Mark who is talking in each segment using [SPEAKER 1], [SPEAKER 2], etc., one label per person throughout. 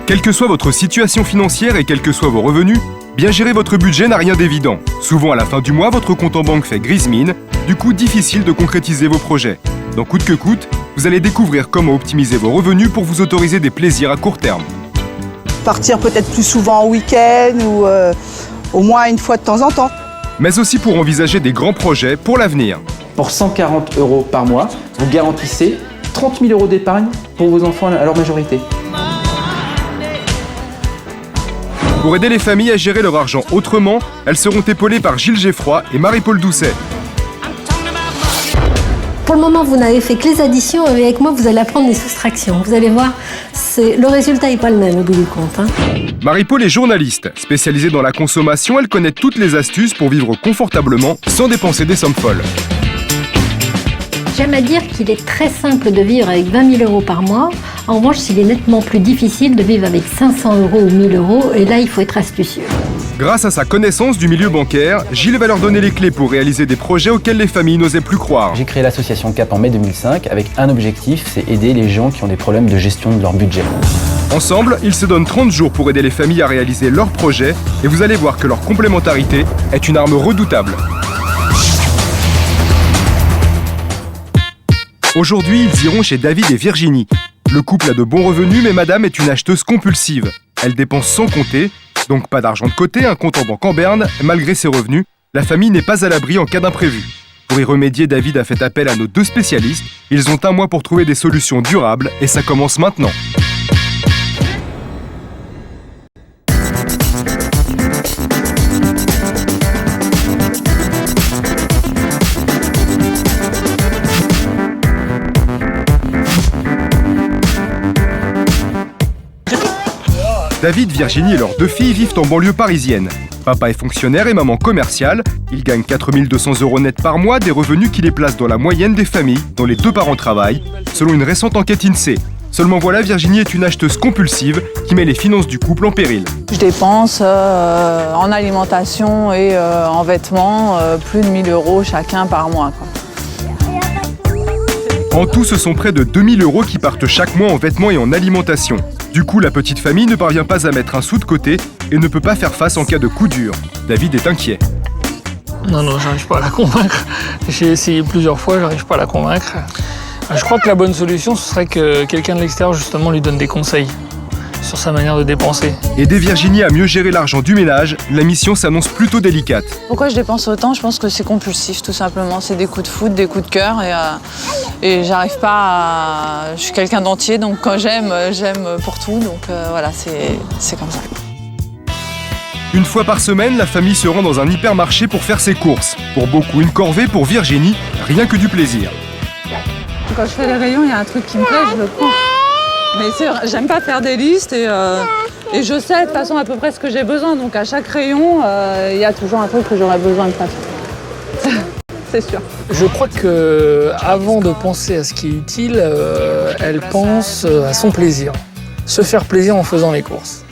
[SPEAKER 1] Quelle que soit votre situation financière et quels que soient vos revenus, bien gérer votre budget n'a rien d'évident. Souvent à la fin du mois, votre compte en banque fait grise mine, du coup difficile de concrétiser vos projets. Dans Coûte que coûte, vous allez découvrir comment optimiser vos revenus pour vous autoriser des plaisirs à court terme.
[SPEAKER 2] Partir peut-être plus souvent en week-end ou au moins une fois de temps en temps.
[SPEAKER 1] Mais aussi pour envisager des grands projets pour l'avenir.
[SPEAKER 3] Pour 140 € par mois, vous garantissez 30 000 € d'épargne pour vos enfants à leur majorité.
[SPEAKER 1] Pour aider les familles à gérer leur argent autrement, elles seront épaulées par Gilles Geffroy et Marie-Paul Doucet.
[SPEAKER 4] Pour le moment, vous n'avez fait que les additions et avec moi, vous allez apprendre les soustractions. Vous allez voir, le résultat n'est pas le même au bout du compte.
[SPEAKER 1] Marie-Paul est journaliste. Spécialisée dans la consommation, elle connaît toutes les astuces pour vivre confortablement sans dépenser des sommes folles.
[SPEAKER 4] J'aime à dire qu'il est très simple de vivre avec 20 000 € par mois. En revanche, il est nettement plus difficile de vivre avec 500 € ou 1 000 €. Et là, il faut être astucieux.
[SPEAKER 1] Grâce à sa connaissance du milieu bancaire, Gilles va leur donner les clés pour réaliser des projets auxquels les familles n'osaient plus croire.
[SPEAKER 3] J'ai créé l'association CAP en mai 2005 avec un objectif, c'est aider les gens qui ont des problèmes de gestion de leur budget.
[SPEAKER 1] Ensemble, ils se donnent 30 jours pour aider les familles à réaliser leurs projets et vous allez voir que leur complémentarité est une arme redoutable. Aujourd'hui, ils iront chez David et Virginie. Le couple a de bons revenus, mais madame est une acheteuse compulsive. Elle dépense sans compter, donc pas d'argent de côté, un compte en banque en berne. Malgré ses revenus, la famille n'est pas à l'abri en cas d'imprévu. Pour y remédier, David a fait appel à nos 2 spécialistes. Ils ont un mois pour trouver des solutions durables et ça commence maintenant. David, Virginie et leurs 2 filles vivent en banlieue parisienne. Papa est fonctionnaire et maman commerciale. Ils gagnent 4 200 € net par mois, des revenus qui les placent dans la moyenne des familles dont les 2 parents travaillent, selon une récente enquête INSEE. Seulement voilà, Virginie est une acheteuse compulsive qui met les finances du couple en péril.
[SPEAKER 2] Je dépense en alimentation et en vêtements plus de 1 000 € chacun par mois, quoi.
[SPEAKER 1] En tout, ce sont près de 2 000 € qui partent chaque mois en vêtements et en alimentation. Du coup, la petite famille ne parvient pas à mettre un sou de côté et ne peut pas faire face en cas de coup dur. David est inquiet.
[SPEAKER 5] Non, j'arrive pas à la convaincre. J'ai essayé plusieurs fois, j'arrive pas à la convaincre. Je crois que la bonne solution, ce serait que quelqu'un de l'extérieur, justement, lui donne des conseils sur sa manière de dépenser. Aider
[SPEAKER 1] Virginie à mieux gérer l'argent du ménage, la mission s'annonce plutôt délicate.
[SPEAKER 2] Pourquoi je dépense autant? Je pense que c'est compulsif, tout simplement. C'est des coups de foudre, des coups de cœur et j'arrive pas à... Je suis quelqu'un d'entier, donc quand j'aime pour tout. Donc voilà, c'est comme ça.
[SPEAKER 1] Une fois par semaine, la famille se rend dans un hypermarché pour faire ses courses. Pour beaucoup, une corvée, pour Virginie, rien que du plaisir.
[SPEAKER 2] Quand je fais les rayons, il y a un truc qui me plaît, je le prends. Mais c'est vrai, j'aime pas faire des listes et je sais de toute façon à peu près ce que j'ai besoin. Donc à chaque rayon, il y a toujours un truc que j'aurais besoin de faire. C'est sûr.
[SPEAKER 5] Je crois qu'avant de penser à ce qui est utile, elle pense à son plaisir. Se faire plaisir en faisant les courses.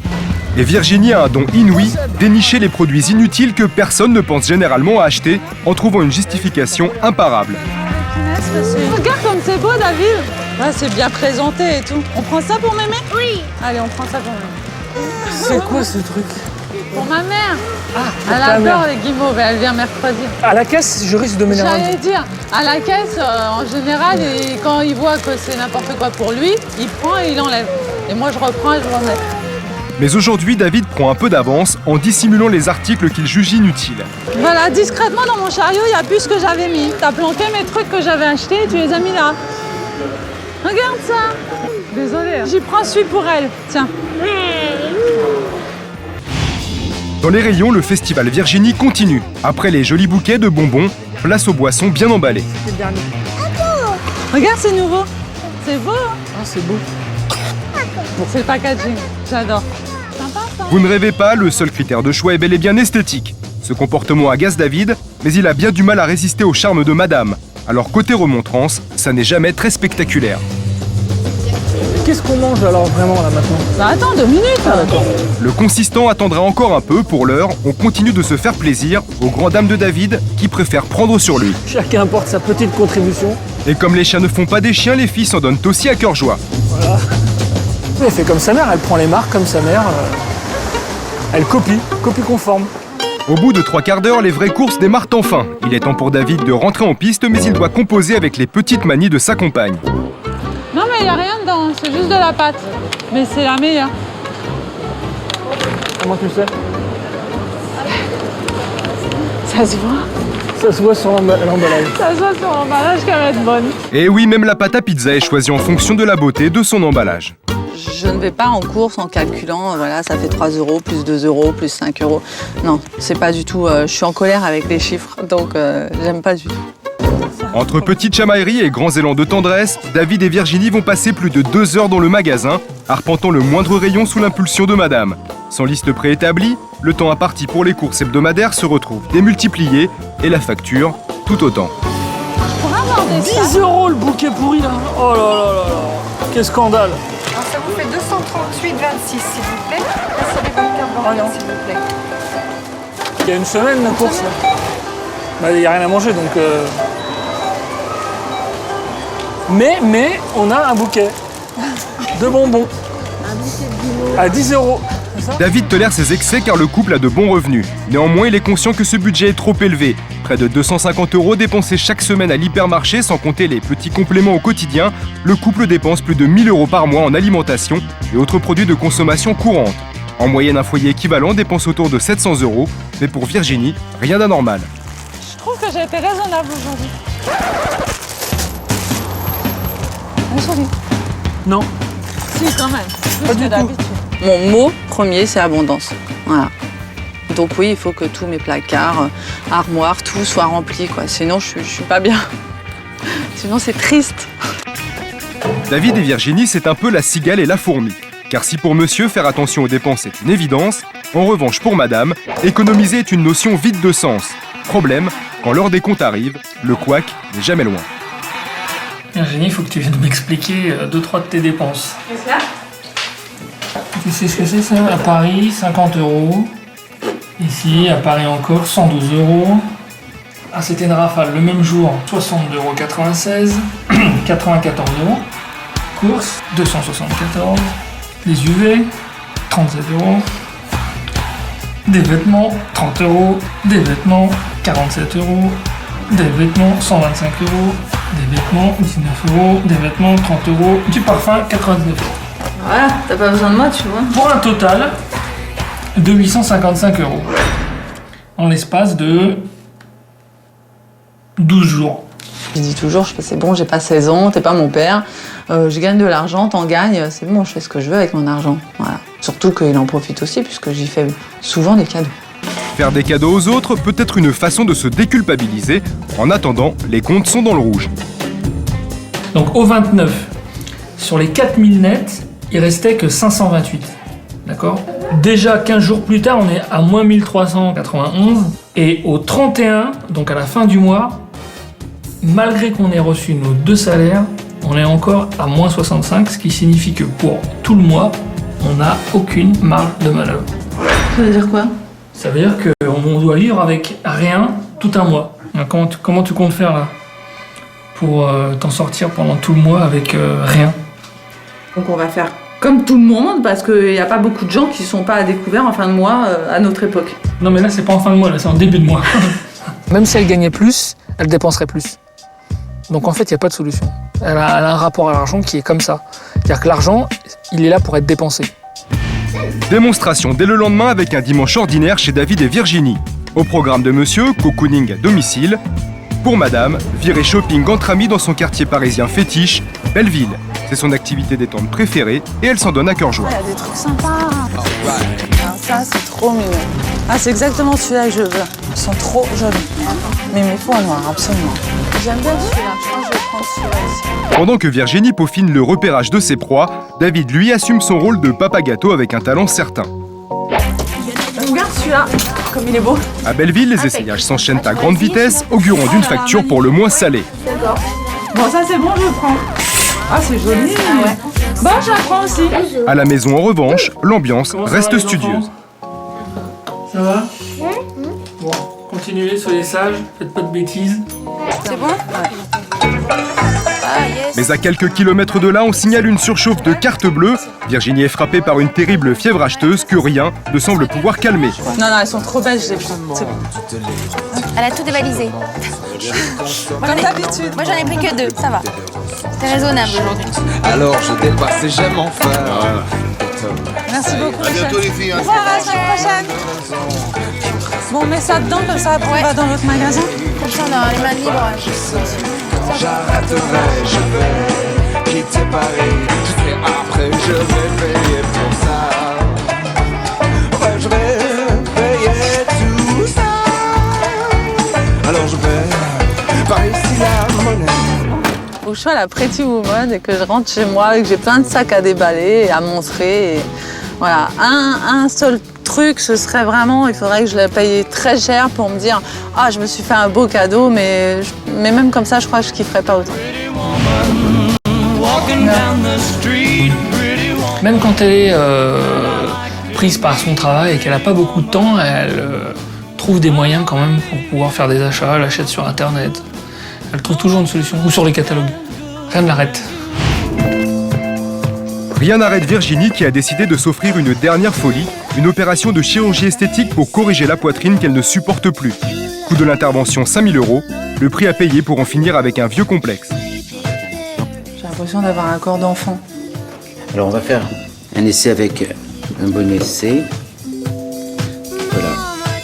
[SPEAKER 1] Et Virginie a un don inouï, dénicher les produits inutiles que personne ne pense généralement à acheter en trouvant une justification imparable.
[SPEAKER 2] Regarde comme c'est beau, David. Ouais, c'est bien présenté et tout. On prend ça pour mémé? Oui. Allez, on prend ça pour mémé.
[SPEAKER 5] C'est quoi ce truc?
[SPEAKER 2] Pour ma mère.
[SPEAKER 5] Ah,
[SPEAKER 2] elle adore les guimauves, elle vient mercredi.
[SPEAKER 5] À la caisse, je risque de m'énerver.
[SPEAKER 2] J'allais dire, à la caisse, en général, quand il voit que c'est n'importe quoi pour lui, il prend et il enlève. Et moi, je reprends et je remets.
[SPEAKER 1] Mais aujourd'hui, David prend un peu d'avance en dissimulant les articles qu'il juge inutiles.
[SPEAKER 2] Voilà, discrètement dans mon chariot, il n'y a plus ce que j'avais mis. T'as planqué mes trucs que j'avais achetés et tu les as mis là. Regarde ça. Désolée. J'y prends celui pour elle. Tiens.
[SPEAKER 1] Dans les rayons, le festival Virginie continue. Après les jolis bouquets de bonbons, place aux boissons bien emballées.
[SPEAKER 2] C'est le dernier. Regarde, c'est nouveau. C'est beau.
[SPEAKER 5] Ah, c'est beau.
[SPEAKER 2] C'est le packaging. J'adore. Sympa, ça.
[SPEAKER 1] Vous ne rêvez pas, le seul critère de choix est bel et bien esthétique. Ce comportement agace David, mais il a bien du mal à résister au charme de madame. Alors côté remontrance, ça n'est jamais très spectaculaire.
[SPEAKER 5] Qu'est-ce qu'on mange alors vraiment là maintenant?
[SPEAKER 2] Bah attends, 2 minutes.
[SPEAKER 5] Ah d'accord.
[SPEAKER 1] Le consistant attendra encore un peu. Pour l'heure, on continue de se faire plaisir aux grandes dames de David qui préfèrent prendre sur lui.
[SPEAKER 5] Chacun apporte sa petite contribution.
[SPEAKER 1] Et comme les chiens ne font pas des chiens, les filles s'en donnent aussi à cœur joie.
[SPEAKER 5] Voilà. Elle fait comme sa mère, elle prend les marques comme sa mère. Elle copie conforme.
[SPEAKER 1] Au bout de 3/4 d'heure, les vraies courses démarrent enfin. Il est temps pour David de rentrer en piste, mais il doit composer avec les petites manies de sa compagne.
[SPEAKER 2] Non mais il n'y a rien dedans, c'est juste de la pâte. Mais c'est la meilleure.
[SPEAKER 5] Comment tu sais?
[SPEAKER 2] Ça se voit.
[SPEAKER 5] Ça se voit sur l'emballage.
[SPEAKER 2] Ça se voit sur l'emballage qu'elle va être bonne.
[SPEAKER 1] Et oui, même la pâte à pizza est choisie en fonction de la beauté de son emballage.
[SPEAKER 6] Je ne vais pas en course en calculant, voilà, ça fait 3 €, plus 2 €, plus 5 €. Non, c'est pas du tout. Je suis en colère avec les chiffres, donc j'aime pas du tout.
[SPEAKER 1] Entre petites chamailleries et grands élans de tendresse, David et Virginie vont passer plus de 2 heures dans le magasin, arpentant le moindre rayon sous l'impulsion de madame. Sans liste préétablie, le temps imparti pour les courses hebdomadaires se retrouve démultiplié et la facture tout autant.
[SPEAKER 2] Je pourrais avoir des
[SPEAKER 5] 10 € le bouquet pourri là. Oh là là là là. Quel scandale.
[SPEAKER 7] Alors, ça vous fait 238,26 s'il vous plaît. Recevez votre carte bancaire s'il vous plaît.
[SPEAKER 5] Il y a une semaine la course là. Bah, il n'y a rien à manger donc. Mais on a un bouquet de bonbons. À 10 €.
[SPEAKER 1] David tolère ses excès car le couple a de bons revenus. Néanmoins, il est conscient que ce budget est trop élevé. Près de 250 € dépensés chaque semaine à l'hypermarché, sans compter les petits compléments au quotidien, le couple dépense plus de 1000 € par mois en alimentation et autres produits de consommation courante. En moyenne, un foyer équivalent dépense autour de 700 €, mais pour Virginie, rien d'anormal.
[SPEAKER 2] Je trouve que j'ai été raisonnable aujourd'hui. On sourit.
[SPEAKER 5] Non.
[SPEAKER 2] Si, quand même.
[SPEAKER 5] Pas du tout.
[SPEAKER 6] Mon mot premier, c'est abondance. Voilà. Donc oui, il faut que tous mes placards, armoires, tout soit rempli, quoi. Sinon, je suis pas bien. Sinon, c'est triste.
[SPEAKER 1] David et Virginie, c'est un peu la cigale et la fourmi. Car si pour monsieur, faire attention aux dépenses est une évidence, en revanche pour madame, économiser est une notion vide de sens. Problème, quand l'heure des comptes arrive, le couac n'est jamais loin.
[SPEAKER 5] Virginie, il faut que tu viennes m'expliquer 2-3 de tes dépenses.
[SPEAKER 2] Qu'est-ce qu'il y a?
[SPEAKER 5] Tu sais ce que c'est ça? À Paris, 50 €. Ici, à Paris encore, 112 €. Ah, c'était une rafale. Le même jour, 60,96 €, 94 €. Course, 274. Les UV, 37 €. Des vêtements, 30 €. Des vêtements, 47 €. Des vêtements, 125 €. Des vêtements, 19 €. Des vêtements, 30 €. Du parfum, 99 €.
[SPEAKER 6] Voilà, t'as pas besoin de moi, tu vois.
[SPEAKER 5] Pour un total de 855 € en l'espace de 12 jours.
[SPEAKER 6] Je dis toujours, c'est bon, j'ai pas 16 ans, t'es pas mon père, je gagne de l'argent, t'en gagnes, c'est bon, je fais ce que je veux avec mon argent. Voilà. Surtout qu'il en profite aussi, puisque j'y fais souvent des cadeaux.
[SPEAKER 1] Faire des cadeaux aux autres peut être une façon de se déculpabiliser. En attendant, les comptes sont dans le rouge.
[SPEAKER 5] Donc au 29, sur les 4000 nets, il restait que 528. D'accord? Déjà 15 jours plus tard, on est à moins 1391. Et au 31, donc à la fin du mois, malgré qu'on ait reçu nos 2 salaires, on est encore à moins 65, ce qui signifie que pour tout le mois, on n'a aucune marge de manœuvre.
[SPEAKER 6] Ça veut dire quoi?
[SPEAKER 5] Ça veut dire qu'on doit vivre avec rien tout un mois. Comment tu comptes faire là pour t'en sortir pendant tout le mois avec rien?
[SPEAKER 6] Donc on va faire comme tout le monde, parce qu'il n'y a pas beaucoup de gens qui ne sont pas à découvert en fin de mois à notre époque.
[SPEAKER 5] Non mais là c'est pas en fin de mois, là c'est en début de mois. Même si elle gagnait plus, elle dépenserait plus. Donc en fait il n'y a pas de solution. Elle a un rapport à l'argent qui est comme ça. C'est-à-dire que l'argent, il est là pour être dépensé.
[SPEAKER 1] Démonstration dès le lendemain avec un dimanche ordinaire chez David et Virginie. Au programme de monsieur, cocooning à domicile. Pour madame, virer shopping entre amis dans son quartier parisien fétiche, Belleville. C'est son activité détente préférée et elle s'en donne à cœur joie.
[SPEAKER 2] Il y a des trucs sympas. Ah, ça, c'est trop mignon. Ah, c'est exactement celui-là que je veux. Ils sont trop jolis. Mais il me faut en noir, absolument. J'aime bien celui-là. Je pense que je vais prendre celui-là ici.
[SPEAKER 1] Pendant que Virginie peaufine le repérage de ses proies, David lui assume son rôle de papa gâteau avec un talent certain.
[SPEAKER 2] Regarde celui-là, comme il est beau.
[SPEAKER 1] À Belleville, les essayages s'enchaînent à grande vitesse, augurant d'une facture pour le moins salée.
[SPEAKER 2] D'accord. Bon, ça c'est bon, je prends. Ah, c'est joli. Ah ouais. Bon, je la prends aussi.
[SPEAKER 1] À la maison, en revanche, l'ambiance reste studieuse.
[SPEAKER 5] Ça va? Bon, continuez, soyez sages, faites pas de bêtises.
[SPEAKER 6] C'est bon? Ouais.
[SPEAKER 1] Mais à quelques kilomètres de là, on signale une surchauffe de carte bleue. Virginie est frappée par une terrible fièvre acheteuse que rien ne semble pouvoir calmer.
[SPEAKER 2] Non, elles sont trop belles, je les prends. C'est bon.
[SPEAKER 8] Elle a tout dévalisé.
[SPEAKER 2] Comme d'habitude.
[SPEAKER 8] Moi, j'en ai pris que 2, ça va. T'es raisonnable aujourd'hui.
[SPEAKER 9] Alors je dépasse et j'aime enfin.
[SPEAKER 2] Merci beaucoup.
[SPEAKER 9] À bientôt les filles.
[SPEAKER 2] Au revoir, à la semaine prochaine. Bon, on met ça dedans, comme ça, après on va dans l'autre magasin.
[SPEAKER 8] Comme ça, on aura les mains libres.
[SPEAKER 9] J'arrêterai, je vais quitter Paris. Et après je vais payer pour ça. Ouais, je vais payer tout ça. Alors je vais par ici la monnaie.
[SPEAKER 2] Faut que je sois la pretty woman et que je rentre chez moi et que j'ai plein de sacs à déballer et à montrer. Et voilà, un seul truc, ce serait vraiment, il faudrait que je le paye très cher pour me dire « Ah, je me suis fait un beau cadeau, mais même comme ça, je crois que je kifferais pas autant. »
[SPEAKER 5] Même quand elle est prise par son travail et qu'elle n'a pas beaucoup de temps, elle trouve des moyens quand même pour pouvoir faire des achats. Elle achète sur Internet. Elle trouve toujours une solution, ou sur les catalogues. Rien ne l'arrête.
[SPEAKER 1] Rien n'arrête Virginie qui a décidé de s'offrir une dernière folie, une opération de chirurgie esthétique pour corriger la poitrine qu'elle ne supporte plus. Coût de l'intervention 5 000 €, le prix à payer pour en finir avec un vieux complexe.
[SPEAKER 6] J'ai l'impression d'avoir un corps d'enfant.
[SPEAKER 10] Alors on va faire un essai avec un bon essai. Voilà,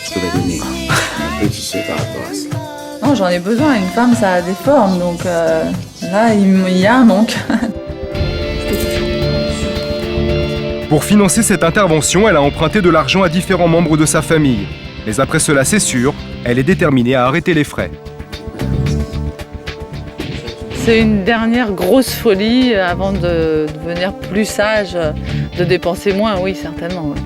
[SPEAKER 10] je vais donner un petit essai par rapport à ça.
[SPEAKER 6] Non, j'en ai besoin. Une femme, ça a des formes, donc là, il y a un manque.
[SPEAKER 1] Pour financer cette intervention, elle a emprunté de l'argent à différents membres de sa famille. Mais après cela, c'est sûr, elle est déterminée à arrêter les frais.
[SPEAKER 2] C'est une dernière grosse folie avant de devenir plus sage, de dépenser moins, oui, certainement. Oui.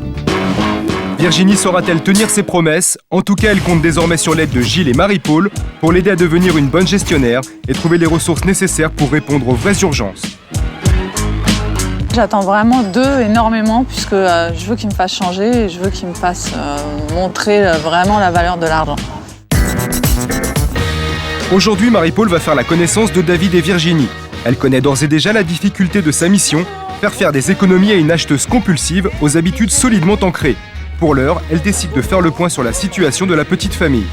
[SPEAKER 1] Virginie saura-t-elle tenir ses promesses? En tout cas, elle compte désormais sur l'aide de Gilles et Marie-Paul pour l'aider à devenir une bonne gestionnaire et trouver les ressources nécessaires pour répondre aux vraies urgences.
[SPEAKER 2] J'attends vraiment d'eux énormément puisque je veux qu'ils me fassent changer et je veux qu'ils me fassent montrer vraiment la valeur de l'argent.
[SPEAKER 1] Aujourd'hui, Marie-Paul va faire la connaissance de David et Virginie. Elle connaît d'ores et déjà la difficulté de sa mission, faire des économies à une acheteuse compulsive aux habitudes solidement ancrées. Pour l'heure, elle décide de faire le point sur la situation de la petite famille.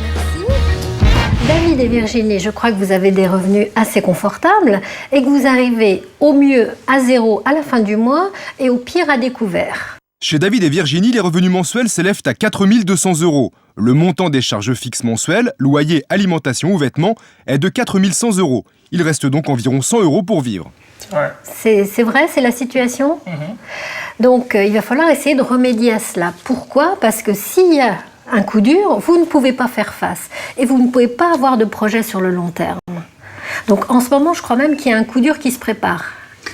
[SPEAKER 4] David et Virginie, je crois que vous avez des revenus assez confortables et que vous arrivez au mieux à 0 à la fin du mois et au pire à découvert.
[SPEAKER 1] Chez David et Virginie, les revenus mensuels s'élèvent à 4 200 €. Le montant des charges fixes mensuelles, loyer, alimentation ou vêtements, est de 4 100 €. Il reste donc environ 100 € pour vivre.
[SPEAKER 5] Ouais.
[SPEAKER 4] C'est vrai, c'est la situation. Donc il va falloir essayer de remédier à cela. Pourquoi? Parce que s'il y a un coup dur, vous ne pouvez pas faire face. Et vous ne pouvez pas avoir de projet sur le long terme. Donc en ce moment, je crois même qu'il y a un coup dur qui se prépare.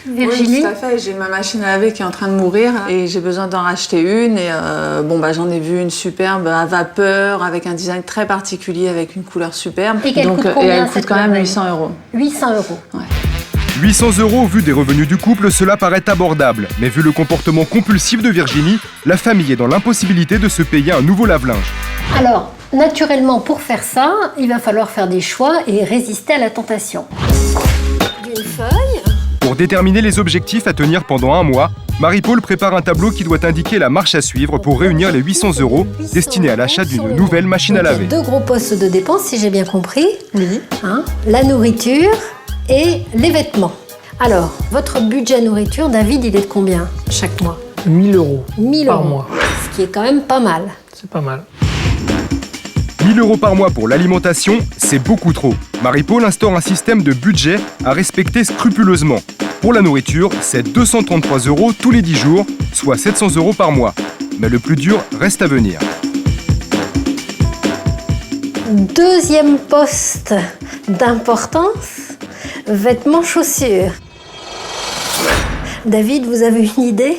[SPEAKER 4] Virginie?
[SPEAKER 6] Oui, tout à fait. J'ai ma machine à laver qui est en train de mourir et j'ai besoin d'en racheter une. Et j'en ai vu une superbe à vapeur avec un design très particulier, avec une couleur superbe.
[SPEAKER 4] Et elle coûte combien,
[SPEAKER 6] et elle coûte
[SPEAKER 4] cette
[SPEAKER 6] quand même
[SPEAKER 4] merveille?
[SPEAKER 6] 800 €.
[SPEAKER 4] 800 €.
[SPEAKER 6] Ouais.
[SPEAKER 1] 800 € au vu des revenus du couple, cela paraît abordable. Mais vu le comportement compulsif de Virginie, la famille est dans l'impossibilité de se payer un nouveau lave-linge.
[SPEAKER 4] Alors, naturellement, pour faire ça, il va falloir faire des choix et résister à la tentation. D'une feuille.
[SPEAKER 1] Pour déterminer les objectifs à tenir pendant un mois, Marie-Paul prépare un tableau qui doit indiquer la marche à suivre pour réunir les 800 € destinés à l'achat d'une nouvelle machine à laver.
[SPEAKER 4] Il y a 2 gros postes de dépenses, si j'ai bien compris.
[SPEAKER 6] Oui.
[SPEAKER 4] La nourriture et les vêtements. Alors, votre budget nourriture, David, il est de combien chaque mois?
[SPEAKER 5] 1 000 €
[SPEAKER 4] 1 000
[SPEAKER 5] par
[SPEAKER 4] €.
[SPEAKER 5] mois.
[SPEAKER 4] Ce qui est quand même pas mal.
[SPEAKER 5] C'est pas mal.
[SPEAKER 1] 1 000 € par mois pour l'alimentation, c'est beaucoup trop. Marie-Paul instaure un système de budget à respecter scrupuleusement. Pour la nourriture, c'est 233 € tous les 10 jours, soit 700 € par mois. Mais le plus dur reste à venir.
[SPEAKER 4] Deuxième poste d'importance, vêtements, chaussures. David, vous avez une idée?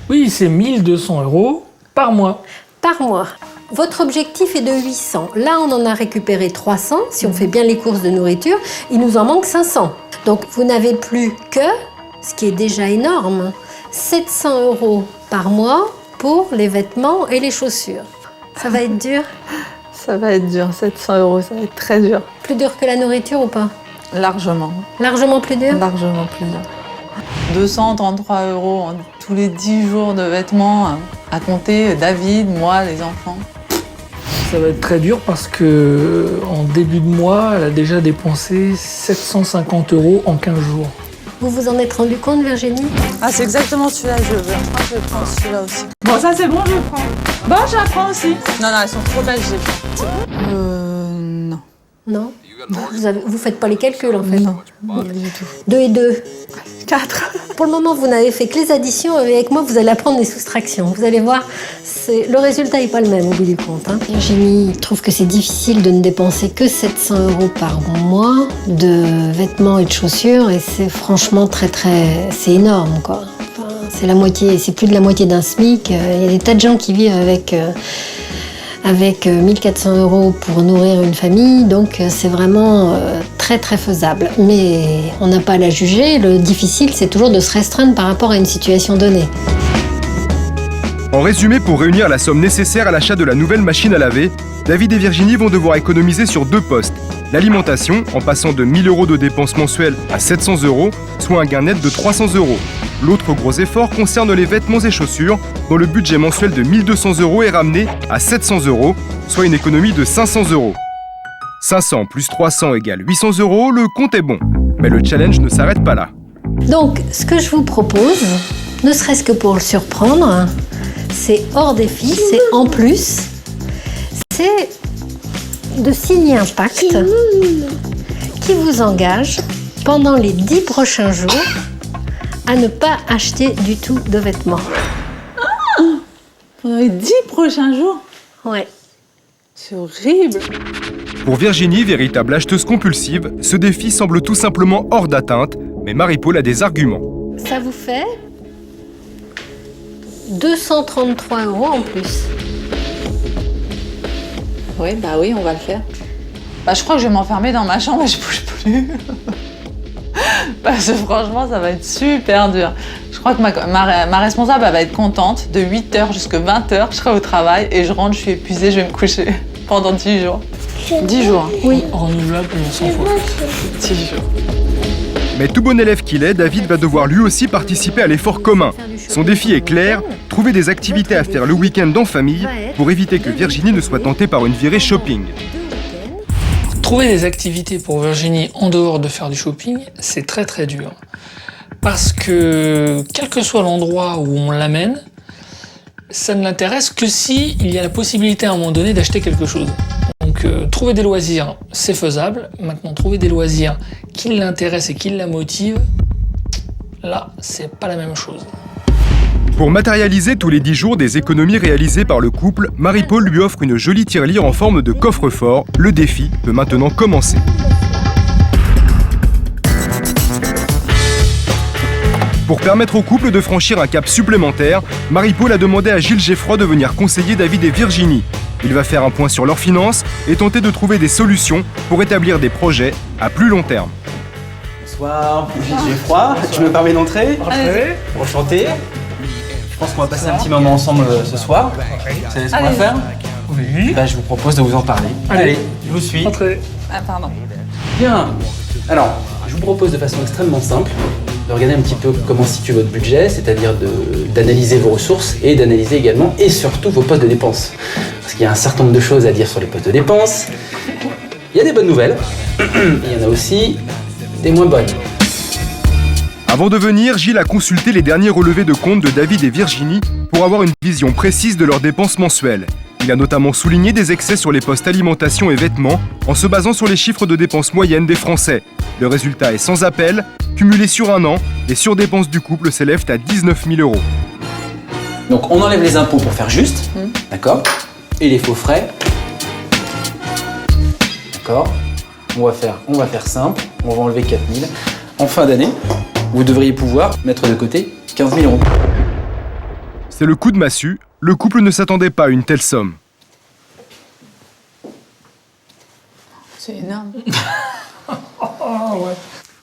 [SPEAKER 5] Oui, c'est 1 200 € par mois.
[SPEAKER 4] Par mois. Votre objectif est de 800. Là, on en a récupéré 300. Si on fait bien les courses de nourriture, il nous en manque 500. Donc, vous n'avez plus que, ce qui est déjà énorme, 700 € par mois pour les vêtements et les chaussures. Ça va être dur?
[SPEAKER 2] Ça va être dur, 700 €, ça va être très dur.
[SPEAKER 4] Plus dur que la nourriture ou pas?
[SPEAKER 6] Largement.
[SPEAKER 4] Largement plus dur?
[SPEAKER 6] Largement plus dur. 233 € tous les 10 jours de vêtements à compter, David, moi, les enfants.
[SPEAKER 5] Ça va être très dur parce que en début de mois, elle a déjà dépensé 750 € en 15 jours.
[SPEAKER 4] Vous vous en êtes rendu compte, Virginie?
[SPEAKER 6] Ah, c'est exactement celui-là que je veux. Je crois que je prends celui-là aussi.
[SPEAKER 2] Bon, ça c'est bon, je prends. Bon, je la prends aussi.
[SPEAKER 6] Non, elles sont trop belles, j'ai pris. Non.
[SPEAKER 4] Non? Vous faites pas les calculs, en fait?
[SPEAKER 6] Non.
[SPEAKER 4] 2 et 2.
[SPEAKER 6] 4.
[SPEAKER 4] Pour le moment, vous n'avez fait que les additions. Avec moi, vous allez apprendre les soustractions. Vous allez voir, le résultat n'est pas le même au bout du compte. Virginie trouve que c'est difficile de ne dépenser que 700 € par mois de vêtements et de chaussures. Et c'est franchement c'est énorme, quoi. Enfin, c'est la moitié, c'est plus de la moitié d'un SMIC. Il y a des tas de gens qui vivent avec 1400 € pour nourrir une famille, donc c'est vraiment très très faisable. Mais on n'a pas à la juger, le difficile c'est toujours de se restreindre par rapport à une situation donnée.
[SPEAKER 1] En résumé, pour réunir la somme nécessaire à l'achat de la nouvelle machine à laver, David et Virginie vont devoir économiser sur 2 postes. L'alimentation, en passant de 1000 € de dépenses mensuelles à 700 €, soit un gain net de 300 €. L'autre gros effort concerne les vêtements et chaussures, dont le budget mensuel de 1200 € est ramené à 700 €, soit une économie de 500 €. 500 plus 300 égale 800 €, le compte est bon. Mais le challenge ne s'arrête pas là.
[SPEAKER 4] Donc, ce que je vous propose, ne serait-ce que pour le surprendre, c'est hors défi, c'est en plus, c'est de signer un pacte qui vous engage pendant les 10 prochains jours à ne pas acheter du tout de vêtements.
[SPEAKER 6] Pendant les 10 prochains jours?
[SPEAKER 4] Ouais.
[SPEAKER 6] C'est horrible.
[SPEAKER 1] Pour Virginie, véritable acheteuse compulsive, ce défi semble tout simplement hors d'atteinte, mais Marie-Paul a des arguments.
[SPEAKER 4] Ça vous fait 233 € en plus.
[SPEAKER 6] Oui, on va le faire. Je crois que je vais m'enfermer dans ma chambre et je bouge plus. Parce que franchement, ça va être super dur. Je crois que ma responsable elle va être contente. De 8h jusqu'à 20h, je serai au travail et je rentre, je suis épuisée, je vais me coucher pendant 10 jours. 10 jours.
[SPEAKER 4] Oui.
[SPEAKER 5] Renouvelable pendant 100 fois.
[SPEAKER 6] 10 jours.
[SPEAKER 1] Mais tout bon élève qu'il est, David va devoir lui aussi participer à l'effort commun. Son défi est clair, trouver des activités à faire le week-end en famille pour éviter que Virginie ne soit tentée par une virée shopping.
[SPEAKER 5] Trouver des activités pour Virginie en dehors de faire du shopping, c'est très très dur. Parce que, quel que soit l'endroit où on l'amène, ça ne l'intéresse que si il y a la possibilité à un moment donné d'acheter quelque chose. Donc trouver des loisirs, c'est faisable. Maintenant, trouver des loisirs qui l'intéressent et qui la motivent, là, c'est pas la même chose.
[SPEAKER 1] Pour matérialiser tous les 10 jours des économies réalisées par le couple, Marie-Paul lui offre une jolie tirelire en forme de coffre-fort. Le défi peut maintenant commencer. Pour permettre au couple de franchir un cap supplémentaire, Marie-Paul a demandé à Gilles Geffroy de venir conseiller David et Virginie. Il va faire un point sur leurs finances et tenter de trouver des solutions pour établir des projets à plus long terme.
[SPEAKER 3] Bonsoir, Gilles Geffroy. Je me permets d'entrer. Enchanté. Je pense qu'on va passer un petit moment ensemble ce soir. Vous savez ce qu'on va faire?
[SPEAKER 5] Oui.
[SPEAKER 3] Je vous propose de vous en parler. Allez, je vous suis.
[SPEAKER 5] Entrez.
[SPEAKER 6] Ah, pardon.
[SPEAKER 3] Bien. Alors, je vous propose de façon extrêmement simple de regarder un petit peu comment situe votre budget, c'est-à-dire d'analyser vos ressources et d'analyser également et surtout vos postes de dépenses. Parce qu'il y a un certain nombre de choses à dire sur les postes de dépenses. Il y a des bonnes nouvelles, il y en a aussi des moins bonnes.
[SPEAKER 1] Avant de venir, Gilles a consulté les derniers relevés de compte de David et Virginie pour avoir une vision précise de leurs dépenses mensuelles. Il a notamment souligné des excès sur les postes alimentation et vêtements en se basant sur les chiffres de dépenses moyennes des Français. Le résultat est sans appel. Cumulé sur un an, les surdépenses du couple s'élèvent à 19 000 €.
[SPEAKER 3] Donc on enlève les impôts pour faire juste, d'accord? Et les faux frais, d'accord? On va faire simple, on va enlever 4 000. En fin d'année, vous devriez pouvoir mettre de côté 15 000 €.
[SPEAKER 1] C'est le coup de massue. Le couple ne s'attendait pas à une telle somme.
[SPEAKER 6] C'est énorme.
[SPEAKER 5] Ouais.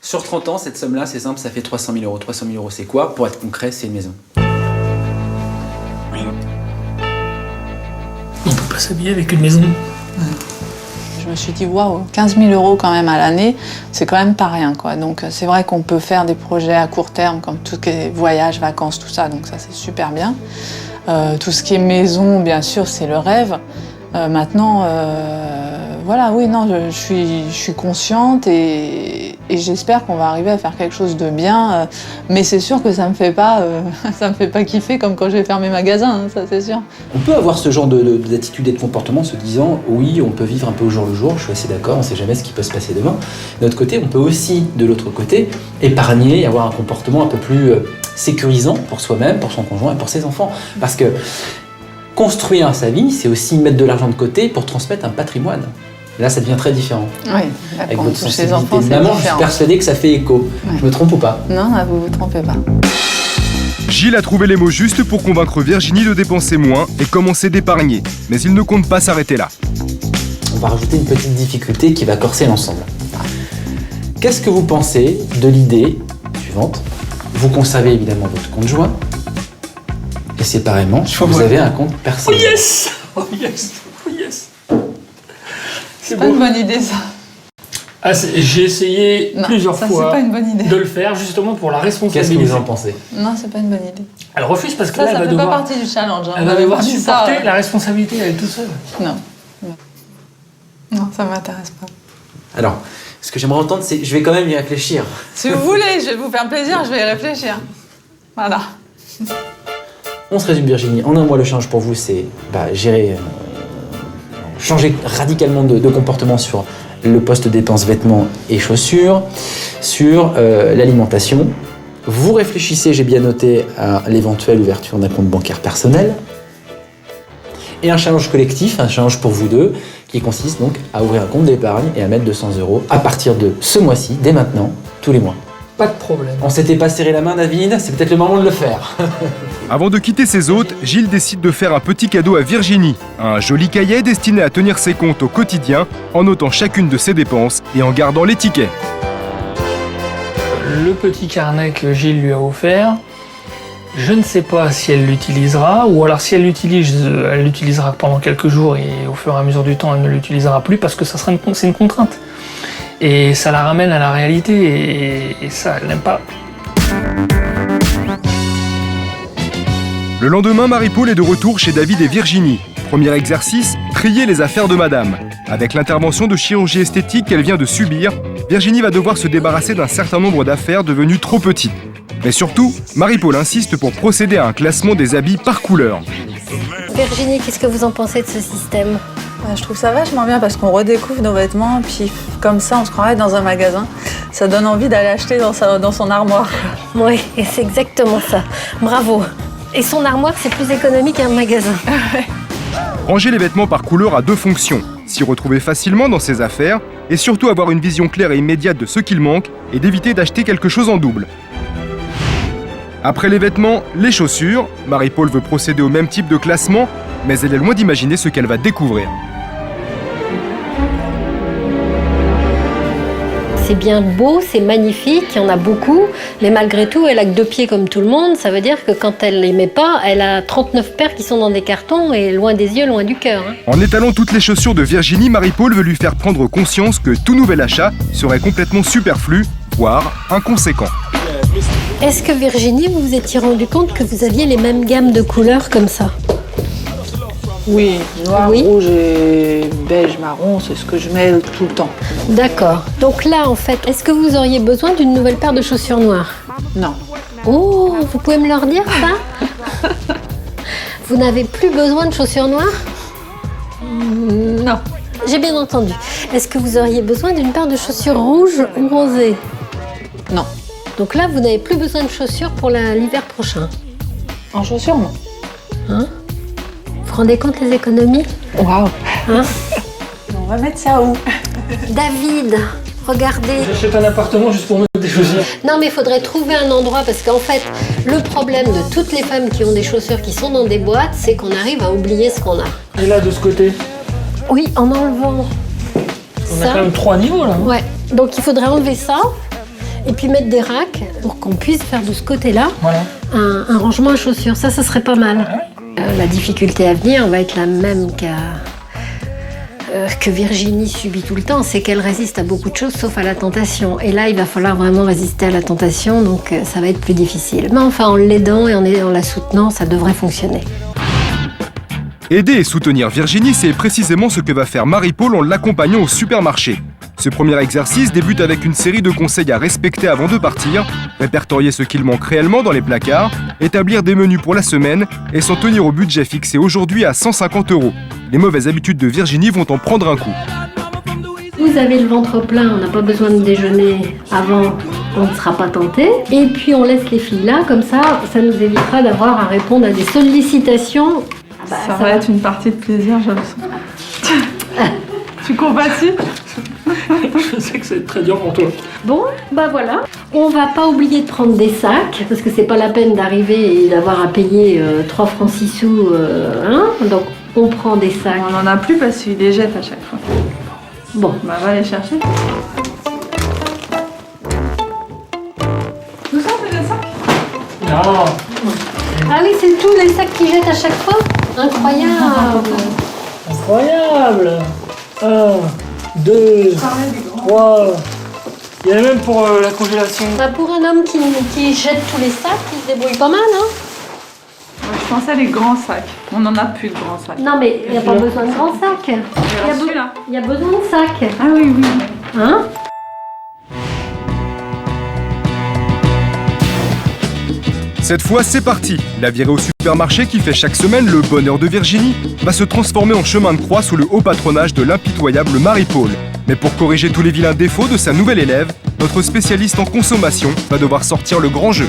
[SPEAKER 3] Sur 30 ans, cette somme-là, c'est simple, ça fait 300 000 €. 300 000 €, c'est quoi? Pour être concret, c'est une maison.
[SPEAKER 5] On peut pas s'habiller avec une maison.
[SPEAKER 6] Je me suis dit, waouh, 15 000 € quand même à l'année, c'est quand même pas rien, quoi. Donc c'est vrai qu'on peut faire des projets à court terme, comme tout ce qui est voyage, vacances, tout ça, donc ça c'est super bien. Tout ce qui est maison, bien sûr, c'est le rêve. Maintenant, voilà, oui, non, je suis consciente et j'espère qu'on va arriver à faire quelque chose de bien. Mais c'est sûr que ça me fait pas kiffer comme quand j'ai fermé magasin, hein, ça c'est sûr.
[SPEAKER 3] On peut avoir ce genre d'attitude et de comportement en se disant oui, on peut vivre un peu au jour le jour, je suis assez d'accord, on ne sait jamais ce qui peut se passer demain. De l'autre côté, on peut aussi, de l'autre côté, épargner, avoir un comportement un peu plus sécurisant pour soi-même, pour son conjoint et pour ses enfants. Parce que construire sa vie, c'est aussi mettre de l'argent de côté pour transmettre un patrimoine. Là, ça devient très différent.
[SPEAKER 6] Oui,
[SPEAKER 3] avec votre sensibilité
[SPEAKER 6] enfants,
[SPEAKER 3] de maman, je suis persuadée que ça fait écho. Ouais. Je me trompe ou pas?
[SPEAKER 6] Non, vous vous trompez pas.
[SPEAKER 1] Gilles a trouvé les mots justes pour convaincre Virginie de dépenser moins et commencer d'épargner. Mais il ne compte pas s'arrêter là.
[SPEAKER 3] On va rajouter une petite difficulté qui va corser l'ensemble. Qu'est-ce que vous pensez de l'idée suivante? Vous conservez évidemment votre compte joint et séparément, vous avez un compte personnel.
[SPEAKER 5] Oh yes! Oh yes! Oh yes!
[SPEAKER 6] C'est pas une bonne idée, ça.
[SPEAKER 5] Ah, j'ai essayé plusieurs fois
[SPEAKER 6] pas une bonne idée.
[SPEAKER 5] de le faire justement pour la responsabilité.
[SPEAKER 3] Qu'est-ce que vous en pensez?
[SPEAKER 6] Non, c'est pas une bonne idée.
[SPEAKER 5] Elle refuse parce que
[SPEAKER 6] ça,
[SPEAKER 5] là,
[SPEAKER 6] ça
[SPEAKER 5] elle va
[SPEAKER 6] fait
[SPEAKER 5] devoir...
[SPEAKER 6] pas partie du challenge. Hein.
[SPEAKER 5] Elle va devoir supporter la responsabilité elle toute seule.
[SPEAKER 6] Non. Non, ça m'intéresse pas.
[SPEAKER 3] Alors, ce que j'aimerais entendre, c'est... Je vais quand même y réfléchir.
[SPEAKER 6] Si vous voulez, je vais vous faire plaisir, je vais y réfléchir. Voilà.
[SPEAKER 3] On se résume, Virginie. En un mois, le challenge pour vous, c'est gérer... changer radicalement de comportement sur le poste dépenses vêtements et chaussures, sur l'alimentation. Vous réfléchissez, j'ai bien noté, à l'éventuelle ouverture d'un compte bancaire personnel. Et un challenge collectif, un challenge pour vous deux, qui consiste donc à ouvrir un compte d'épargne et à mettre 200 € à partir de ce mois-ci, dès maintenant, tous les mois.
[SPEAKER 5] Pas de problème.
[SPEAKER 3] On s'était pas serré la main, David, c'est peut-être le moment de le faire.
[SPEAKER 1] Avant de quitter ses hôtes, Gilles décide de faire un petit cadeau à Virginie. Un joli cahier destiné à tenir ses comptes au quotidien, en notant chacune de ses dépenses et en gardant les tickets.
[SPEAKER 5] Le petit carnet que Gilles lui a offert, je ne sais pas si elle l'utilisera, ou alors si elle l'utilisera pendant quelques jours et au fur et à mesure du temps, elle ne l'utilisera plus parce que c'est une contrainte. Et ça la ramène à la réalité et ça, elle n'aime pas.
[SPEAKER 1] Le lendemain, Marie-Paul est de retour chez David et Virginie. Premier exercice, trier les affaires de madame. Avec l'intervention de chirurgie esthétique qu'elle vient de subir, Virginie va devoir se débarrasser d'un certain nombre d'affaires devenues trop petites. Mais surtout, Marie-Paul insiste pour procéder à un classement des habits par couleur.
[SPEAKER 4] Virginie, qu'est-ce que vous en pensez de ce système?
[SPEAKER 6] Je trouve ça vachement bien parce qu'on redécouvre nos vêtements, puis comme ça, on se croirait dans un magasin. Ça donne envie d'aller acheter dans son armoire.
[SPEAKER 4] Oui, et c'est exactement ça. Bravo. Et son armoire, c'est plus économique qu'un magasin.
[SPEAKER 1] Ranger les vêtements par couleur a deux fonctions. S'y retrouver facilement dans ses affaires et surtout avoir une vision claire et immédiate de ce qu'il manque et d'éviter d'acheter quelque chose en double. Après les vêtements, les chaussures. Marie-Paul veut procéder au même type de classement, mais elle est loin d'imaginer ce qu'elle va découvrir.
[SPEAKER 4] C'est bien beau, c'est magnifique, il y en a beaucoup, mais malgré tout, elle a que 2 pieds comme tout le monde. Ça veut dire que quand elle les met pas, elle a 39 paires qui sont dans des cartons et loin des yeux, loin du cœur.
[SPEAKER 1] En étalant toutes les chaussures de Virginie, Marie-Paul veut lui faire prendre conscience que tout nouvel achat serait complètement superflu, voire inconséquent.
[SPEAKER 4] Est-ce que Virginie, vous vous étiez rendu compte que vous aviez les mêmes gammes de couleurs comme ça?
[SPEAKER 6] Oui, noir, rouge et beige, marron, c'est ce que je mets tout le temps.
[SPEAKER 4] D'accord. Donc là, en fait, est-ce que vous auriez besoin d'une nouvelle paire de chaussures noires?
[SPEAKER 6] Non.
[SPEAKER 4] Oh, vous pouvez me leur dire ça? Vous n'avez plus besoin de chaussures noires?
[SPEAKER 6] Non.
[SPEAKER 4] J'ai bien entendu. Est-ce que vous auriez besoin d'une paire de chaussures rouges ou rosées?
[SPEAKER 6] Non.
[SPEAKER 4] Donc là, vous n'avez plus besoin de chaussures pour l'hiver prochain?
[SPEAKER 6] En chaussures, non.
[SPEAKER 4] Hein? Vous vous rendez compte les économies?
[SPEAKER 6] Waouh.
[SPEAKER 4] Hein?
[SPEAKER 6] On va mettre ça où?
[SPEAKER 4] David, regardez.
[SPEAKER 5] J'achète un appartement juste pour mettre des chaussures.
[SPEAKER 4] Non, mais il faudrait trouver un endroit parce qu'en fait, le problème de toutes les femmes qui ont des chaussures qui sont dans des boîtes, c'est qu'on arrive à oublier ce qu'on a.
[SPEAKER 5] Et là, de ce côté?
[SPEAKER 4] Oui, en enlevant
[SPEAKER 5] On a quand même 3 niveaux là.
[SPEAKER 4] Ouais, donc il faudrait enlever ça et puis mettre des racks pour qu'on puisse faire de ce côté-là un rangement à chaussures. Ça serait pas mal. La difficulté à venir va être la même que Virginie subit tout le temps, c'est qu'elle résiste à beaucoup de choses sauf à la tentation. Et là, il va falloir vraiment résister à la tentation, donc ça va être plus difficile. Mais enfin, en l'aidant et en la soutenant, ça devrait fonctionner.
[SPEAKER 1] Aider et soutenir Virginie, c'est précisément ce que va faire Marie-Paul en l'accompagnant au supermarché. Ce premier exercice débute avec une série de conseils à respecter avant de partir, répertorier ce qu'il manque réellement dans les placards, établir des menus pour la semaine et s'en tenir au budget fixé aujourd'hui à 150 €. Les mauvaises habitudes de Virginie vont en prendre un coup.
[SPEAKER 4] Vous avez le ventre plein, on n'a pas besoin de déjeuner avant, on ne sera pas tenté. Et puis on laisse les filles là, comme ça nous évitera d'avoir à répondre à des sollicitations.
[SPEAKER 2] Ça va être une partie de plaisir, je le sens. Tu compatis?
[SPEAKER 5] Je sais que ça va être très dur pour toi.
[SPEAKER 4] Bon, bah voilà. On va pas oublier de prendre des sacs, parce que c'est pas la peine d'arriver et d'avoir à payer 3 francs 6 sous. Donc on prend des sacs.
[SPEAKER 2] On n'en a plus parce qu'il les jette à chaque fois.
[SPEAKER 4] Bon.
[SPEAKER 2] Bah va les chercher. Tout ça, c'est des sacs?
[SPEAKER 5] Non.
[SPEAKER 4] Ah oui, c'est tous les sacs qu'ils jettent à chaque fois? Incroyable.
[SPEAKER 5] Incroyable. 1, 2, 3. Il y en a même pour la congélation.
[SPEAKER 4] Bah pour un homme qui jette tous les sacs, il se débrouille pas mal, hein?
[SPEAKER 2] Je pensais à les grands sacs. On n'en a plus de grands sacs.
[SPEAKER 4] Non mais il n'y a pas besoin de grands sacs. Il y a besoin de sacs.
[SPEAKER 2] Ah oui, oui.
[SPEAKER 4] Hein?
[SPEAKER 1] Cette fois, c'est parti. La virée au supermarché qui fait chaque semaine le bonheur de Virginie va se transformer en chemin de croix sous le haut patronage de l'impitoyable Marie-Paul. Mais pour corriger tous les vilains défauts de sa nouvelle élève, notre spécialiste en consommation va devoir sortir le grand jeu.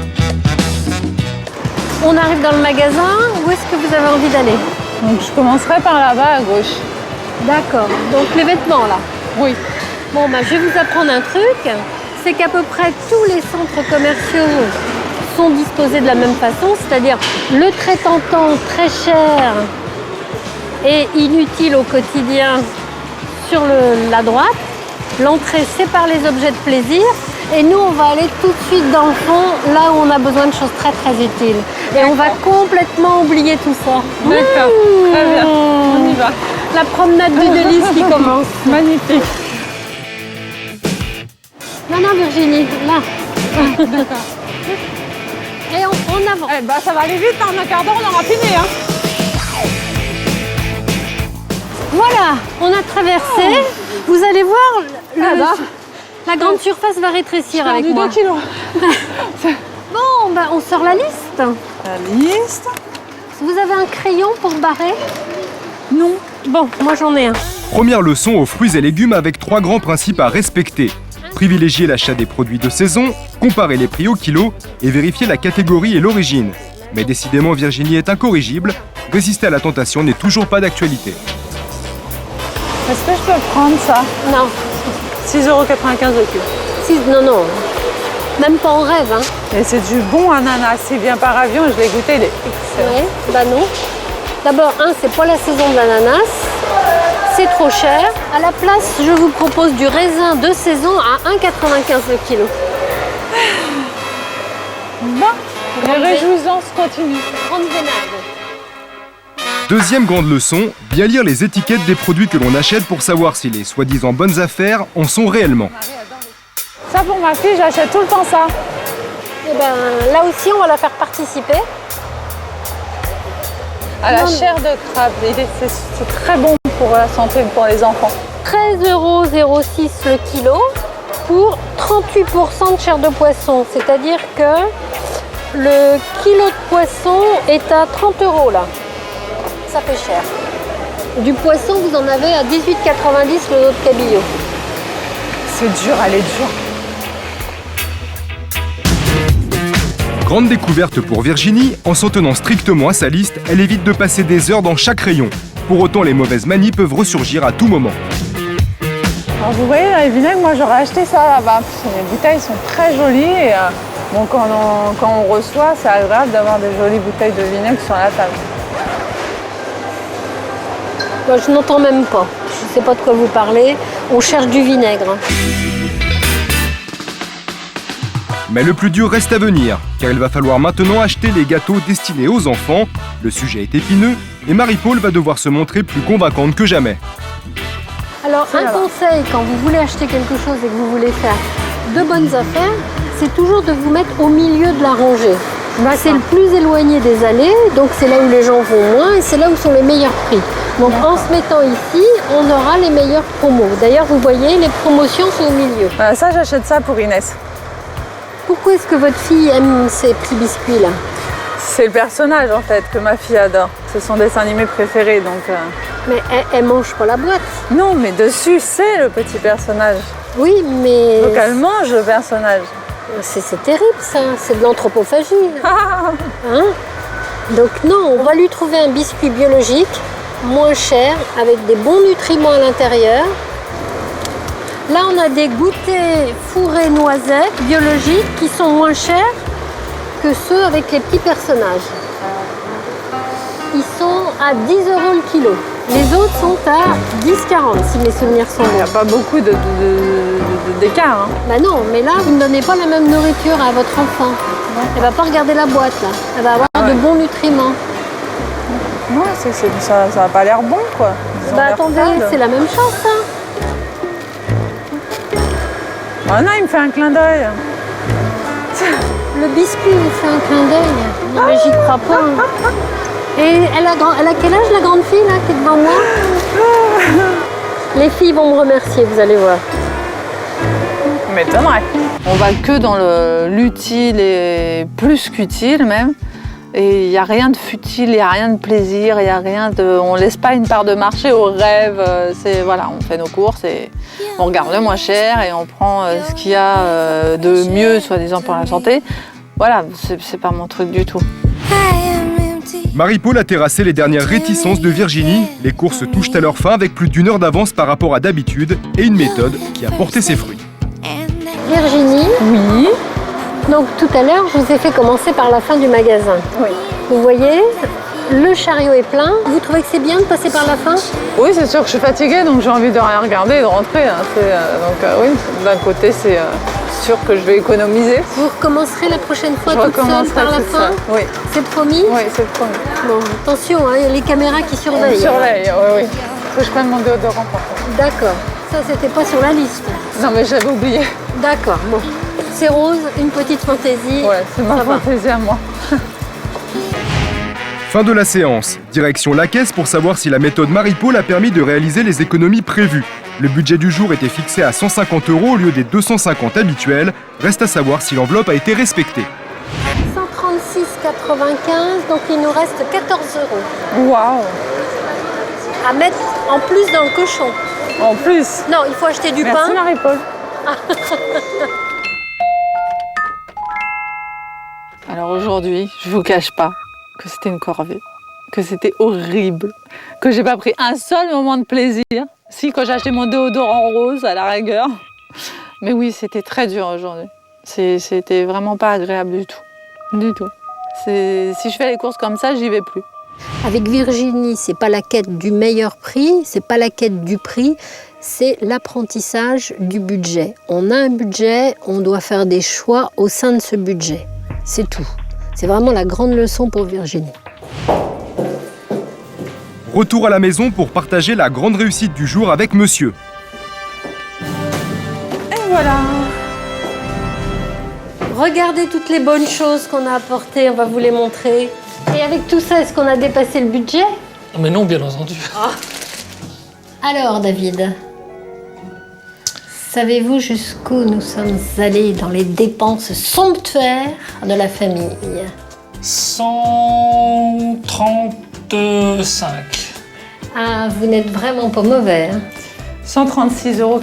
[SPEAKER 4] On arrive dans le magasin. Où est-ce que vous avez envie d'aller?
[SPEAKER 2] Donc je commencerai par là-bas à gauche.
[SPEAKER 4] D'accord. Donc les vêtements là.
[SPEAKER 2] Oui.
[SPEAKER 4] Bon, bah, je vais vous apprendre un truc. C'est qu'à peu près tous les centres commerciaux sont disposés de la même façon, c'est-à-dire le très tentant, très cher et inutile au quotidien sur la droite. L'entrée sépare les objets de plaisir et nous on va aller tout de suite dans le fond, là où on a besoin de choses très très utiles. Et on va complètement oublier tout ça.
[SPEAKER 2] D'accord, très bien, on y va.
[SPEAKER 4] La promenade du délice qui commence.
[SPEAKER 2] Magnifique.
[SPEAKER 4] Non, Virginie, là. D'accord. Et on avance.
[SPEAKER 2] Eh ben, ça va aller vite, en un quart d'heure, on aura fini. Hein.
[SPEAKER 4] Voilà, on a traversé. Vous allez voir, la grande surface va rétrécir avec moi.
[SPEAKER 2] 2 kilos.
[SPEAKER 4] Bon, bah, on sort la liste.
[SPEAKER 2] La liste.
[SPEAKER 4] Vous avez un crayon pour barrer?
[SPEAKER 2] Non.
[SPEAKER 4] Bon, moi j'en ai un.
[SPEAKER 1] Première leçon aux fruits et légumes avec 3 grands principes à respecter. Privilégier l'achat des produits de saison, comparer les prix au kilo et vérifier la catégorie et l'origine. Mais décidément, Virginie est incorrigible. Résister à la tentation n'est toujours pas d'actualité.
[SPEAKER 2] Est-ce que je peux prendre ça?
[SPEAKER 4] Non.
[SPEAKER 2] 6,95 € le kilo.
[SPEAKER 4] Non. Même pas en rêve, hein.
[SPEAKER 2] Et c'est du bon ananas. Il vient par avion, je l'ai goûté, il est excellent.
[SPEAKER 4] Ouais, bah non. D'abord, c'est pas la saison de l'ananas. C'est trop cher. À la place, je vous propose du raisin de saison à 1,95 € le kilo.
[SPEAKER 2] Bon, les réjouissances continuent.
[SPEAKER 4] Grande vénade.
[SPEAKER 1] Deuxième grande leçon, bien lire les étiquettes des produits que l'on achète pour savoir si les soi-disant bonnes affaires en sont réellement.
[SPEAKER 2] Ça pour ma fille, j'achète tout le temps ça.
[SPEAKER 4] Et ben là aussi, on va la faire participer.
[SPEAKER 2] À la chair de crabe, c'est très bon pour la santé, pour les enfants.
[SPEAKER 4] 13,06 € le kilo pour 38% de chair de poisson. C'est-à-dire que le kilo de poisson est à 30 € là. Ça fait cher. Du poisson, vous en avez à 18,90 € le dos de cabillaud.
[SPEAKER 2] C'est dur, elle est dure.
[SPEAKER 1] Grande découverte pour Virginie, en s'en tenant strictement à sa liste, elle évite de passer des heures dans chaque rayon. Pour autant, les mauvaises manies peuvent ressurgir à tout moment.
[SPEAKER 2] Alors vous voyez, là, les vinaigres, moi j'aurais acheté ça là-bas. Les bouteilles sont très jolies et bon, quand on reçoit, c'est agréable d'avoir des jolies bouteilles de vinaigre sur la table.
[SPEAKER 4] Moi, je n'entends même pas. Je ne sais pas de quoi vous parlez. On cherche du vinaigre.
[SPEAKER 1] Mais le plus dur reste à venir, car il va falloir maintenant acheter les gâteaux destinés aux enfants. Le sujet est épineux et Marie-Paul va devoir se montrer plus convaincante que jamais.
[SPEAKER 4] Alors, un conseil, quand vous voulez acheter quelque chose et que vous voulez faire de bonnes affaires, c'est toujours de vous mettre au milieu de la rangée. C'est le plus éloigné des allées, donc c'est là où les gens vont moins et c'est là où sont les meilleurs prix. Donc en se mettant ici, on aura les meilleures promos. D'ailleurs, vous voyez, les promotions sont au milieu.
[SPEAKER 6] Ça, j'achète ça pour Inès.
[SPEAKER 4] Pourquoi est-ce que votre fille aime ces petits biscuits-là?
[SPEAKER 6] C'est le personnage en fait que ma fille adore. C'est son dessin animé préféré donc.
[SPEAKER 4] Mais elle mange pas la boîte.
[SPEAKER 6] Non, mais dessus c'est le petit personnage.
[SPEAKER 4] Oui, mais.
[SPEAKER 6] Donc elle mange le personnage.
[SPEAKER 4] C'est terrible ça, c'est de l'anthropophagie. Hein? Donc non, on va lui trouver un biscuit biologique, moins cher, avec des bons nutriments à l'intérieur. Là, on a des goûters fourrés noisettes biologiques qui sont moins chers que ceux avec les petits personnages. Ils sont à 10 € le kilo. Les autres sont à 10,40 si mes souvenirs sont bons.
[SPEAKER 6] Il n'y a pas beaucoup d'écart. Hein.
[SPEAKER 4] Bah non, mais là, vous ne donnez pas la même nourriture à votre enfant. Elle va pas regarder la boîte là. Elle va avoir de bons nutriments.
[SPEAKER 6] Non, ça n'a pas l'air bon quoi.
[SPEAKER 4] Bah attendez, c'est la même chose ça.
[SPEAKER 6] Oh non, il me fait un clin d'œil.
[SPEAKER 4] Le biscuit vous fait un clin d'œil. Non mais j'y crois pas. Et elle a quel âge la grande fille là qui est devant moi? Les filles vont me remercier, vous allez voir.
[SPEAKER 6] M'étonnerait. On va que dans l'utile et plus qu'utile même. Et il n'y a rien de futile, il n'y a rien de plaisir, il n'y a rien de. On laisse pas une part de marché au rêve. Voilà, on fait nos courses et on regarde le moins cher et on prend ce qu'il y a de mieux, soi-disant pour la santé. Voilà, c'est pas mon truc du tout.
[SPEAKER 1] Marie-Paul a terrassé les dernières réticences de Virginie. Les courses touchent à leur fin avec plus d'1 heure d'avance par rapport à d'habitude et une méthode qui a porté ses fruits.
[SPEAKER 4] Virginie.
[SPEAKER 6] Oui.
[SPEAKER 4] Donc tout à l'heure, je vous ai fait commencer par la fin du magasin.
[SPEAKER 6] Oui.
[SPEAKER 4] Vous voyez, le chariot est plein. Vous trouvez que c'est bien de passer par la fin?
[SPEAKER 6] Oui, c'est sûr que je suis fatiguée, donc j'ai envie de rien regarder et de rentrer. Hein. Oui, d'un côté, c'est sûr que je vais économiser.
[SPEAKER 4] Vous recommencerez la prochaine fois
[SPEAKER 6] Je
[SPEAKER 4] toute seule
[SPEAKER 6] recommencerai
[SPEAKER 4] par la
[SPEAKER 6] toute
[SPEAKER 4] fin?
[SPEAKER 6] seule, oui.
[SPEAKER 4] C'est promis?
[SPEAKER 6] Oui, c'est promis.
[SPEAKER 4] Bon, attention, hein, il y a les caméras qui surveillent.
[SPEAKER 6] On surveille, oui. Faut que je prenne mon déodorant par contre.
[SPEAKER 4] D'accord. Ça, c'était pas sur la liste.
[SPEAKER 6] Non, mais j'avais oublié.
[SPEAKER 4] D'accord, bon. C'est rose, une petite fantaisie.
[SPEAKER 6] Ouais, c'est ma fantaisie à moi.
[SPEAKER 1] Fin de la séance. Direction la caisse pour savoir si la méthode Marie-Paul a permis de réaliser les économies prévues. Le budget du jour était fixé à 150 € au lieu des 250 habituels. Reste à savoir si l'enveloppe a été respectée.
[SPEAKER 4] 136,95, donc il nous reste 14 €.
[SPEAKER 6] Waouh!
[SPEAKER 4] À mettre en plus dans le cochon.
[SPEAKER 6] En plus?
[SPEAKER 4] Non, il faut acheter du pain.
[SPEAKER 6] Merci Marie-Paul. Alors aujourd'hui, je vous cache pas que c'était une corvée, que c'était horrible, que j'ai pas pris un seul moment de plaisir. Si, quand j'ai acheté mon déodorant rose à la rigueur. Mais oui, c'était très dur aujourd'hui. C'était vraiment pas agréable du tout. Du tout. Si je fais les courses comme ça, j'y vais plus.
[SPEAKER 4] Avec Virginie, c'est pas la quête du meilleur prix, c'est pas la quête du prix, c'est l'apprentissage du budget. On a un budget, on doit faire des choix au sein de ce budget. C'est tout. C'est vraiment la grande leçon pour Virginie.
[SPEAKER 1] Retour à la maison pour partager la grande réussite du jour avec monsieur.
[SPEAKER 6] Et voilà.
[SPEAKER 4] Regardez toutes les bonnes choses qu'on a apportées, on va vous les montrer. Et avec tout ça, est-ce qu'on a dépassé le budget?
[SPEAKER 5] Mais non, bien entendu.
[SPEAKER 4] Alors, David, savez-vous jusqu'où nous sommes allés dans les dépenses somptuaires de la famille?
[SPEAKER 5] 135.
[SPEAKER 4] Ah, vous n'êtes vraiment pas mauvais. Hein?
[SPEAKER 6] 136,95 €.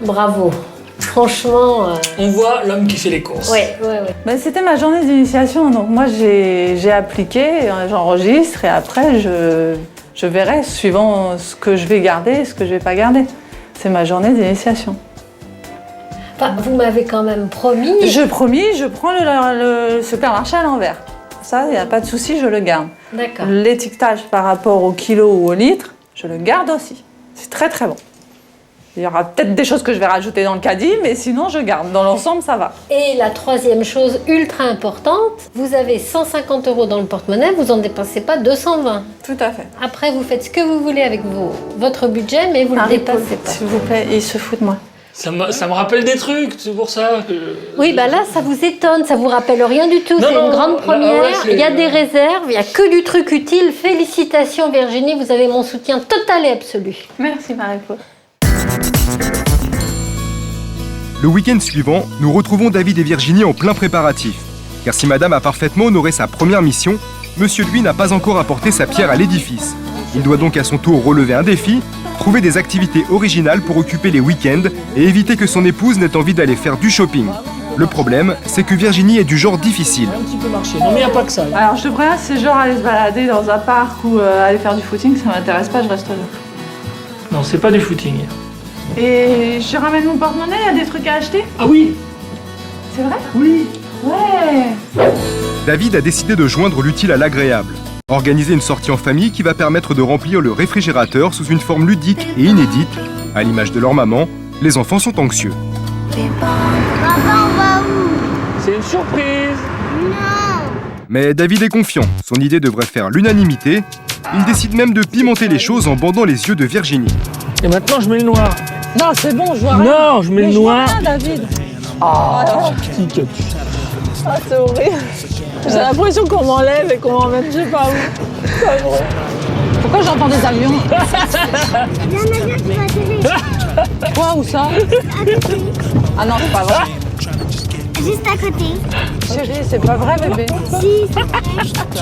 [SPEAKER 4] Bravo. Franchement...
[SPEAKER 5] On voit l'homme qui fait les courses.
[SPEAKER 4] Ouais.
[SPEAKER 6] Ben, c'était ma journée d'initiation, donc moi j'ai appliqué, j'enregistre et après je verrai suivant ce que je vais garder et ce que je vais pas garder. C'est ma journée d'initiation.
[SPEAKER 4] Enfin, vous m'avez quand même promis...
[SPEAKER 6] Je prends le supermarché à l'envers. Ça, il n'y a pas de souci, je le garde.
[SPEAKER 4] D'accord.
[SPEAKER 6] L'étiquetage par rapport au kilo ou au litre, je le garde aussi. C'est très très bon.
[SPEAKER 2] Il y aura peut-être des choses que je vais rajouter dans le caddie, mais sinon je garde. Dans l'ensemble, ça va.
[SPEAKER 4] Et la troisième chose ultra importante, vous avez 150 € dans le porte-monnaie, vous n'en dépensez pas 220.
[SPEAKER 2] Tout à fait.
[SPEAKER 4] Après, vous faites ce que vous voulez avec votre budget, mais vous ne le dépassez pas.
[SPEAKER 2] S'il vous plaît, il se fout de moi.
[SPEAKER 5] Ça me rappelle des trucs, c'est pour ça que...
[SPEAKER 4] Oui, bah là, ça vous étonne, ça vous rappelle rien du tout. C'est une grande première. Il y a des réserves, il n'y a que du truc utile. Félicitations Virginie, vous avez mon soutien total et absolu.
[SPEAKER 2] Merci Marie-Paul.
[SPEAKER 1] Le week-end suivant, nous retrouvons David et Virginie en plein préparatif. Car si madame a parfaitement honoré sa première mission, monsieur lui n'a pas encore apporté sa pierre à l'édifice. Il doit donc à son tour relever un défi, trouver des activités originales pour occuper les week-ends et éviter que son épouse n'ait envie d'aller faire du shopping. Le problème, c'est que Virginie est du genre difficile.
[SPEAKER 5] Un petit peu marché. Non mais il n'y a pas que ça.
[SPEAKER 2] Alors je te préviens, c'est genre aller se balader dans un parc ou aller faire du footing, ça m'intéresse pas, je reste là.
[SPEAKER 5] Non, c'est pas du footing.
[SPEAKER 2] Et je ramène mon porte-monnaie, il y a des trucs à acheter?
[SPEAKER 5] Ah oui.
[SPEAKER 2] C'est vrai?
[SPEAKER 5] Oui.
[SPEAKER 2] Ouais.
[SPEAKER 1] David a décidé de joindre l'utile à l'agréable. Organiser une sortie en famille qui va permettre de remplir le réfrigérateur sous une forme ludique et inédite. À l'image de leur maman, les enfants sont anxieux.
[SPEAKER 11] Papa, on va où?
[SPEAKER 5] C'est une surprise.
[SPEAKER 1] Mais David est confiant, son idée devrait faire l'unanimité. Il décide même de pimenter les choses en bandant les yeux de Virginie.
[SPEAKER 5] Et maintenant je mets le noir.
[SPEAKER 2] Non, c'est bon, je vois rien.
[SPEAKER 5] Non, je mets le noir.
[SPEAKER 2] Je vois rien, David.
[SPEAKER 5] Petit cut.
[SPEAKER 2] Ah, c'est horrible. J'ai l'impression qu'on m'enlève et qu'on m'emmène je sais pas où. C'est pas vrai. Pourquoi j'entends des avions?
[SPEAKER 11] Il y en a bien sur la télé.
[SPEAKER 2] Quoi, où ça? Ah non, c'est pas vrai.
[SPEAKER 11] Juste à côté.
[SPEAKER 2] Chérie, c'est pas vrai, bébé.
[SPEAKER 11] Si, c'est vrai.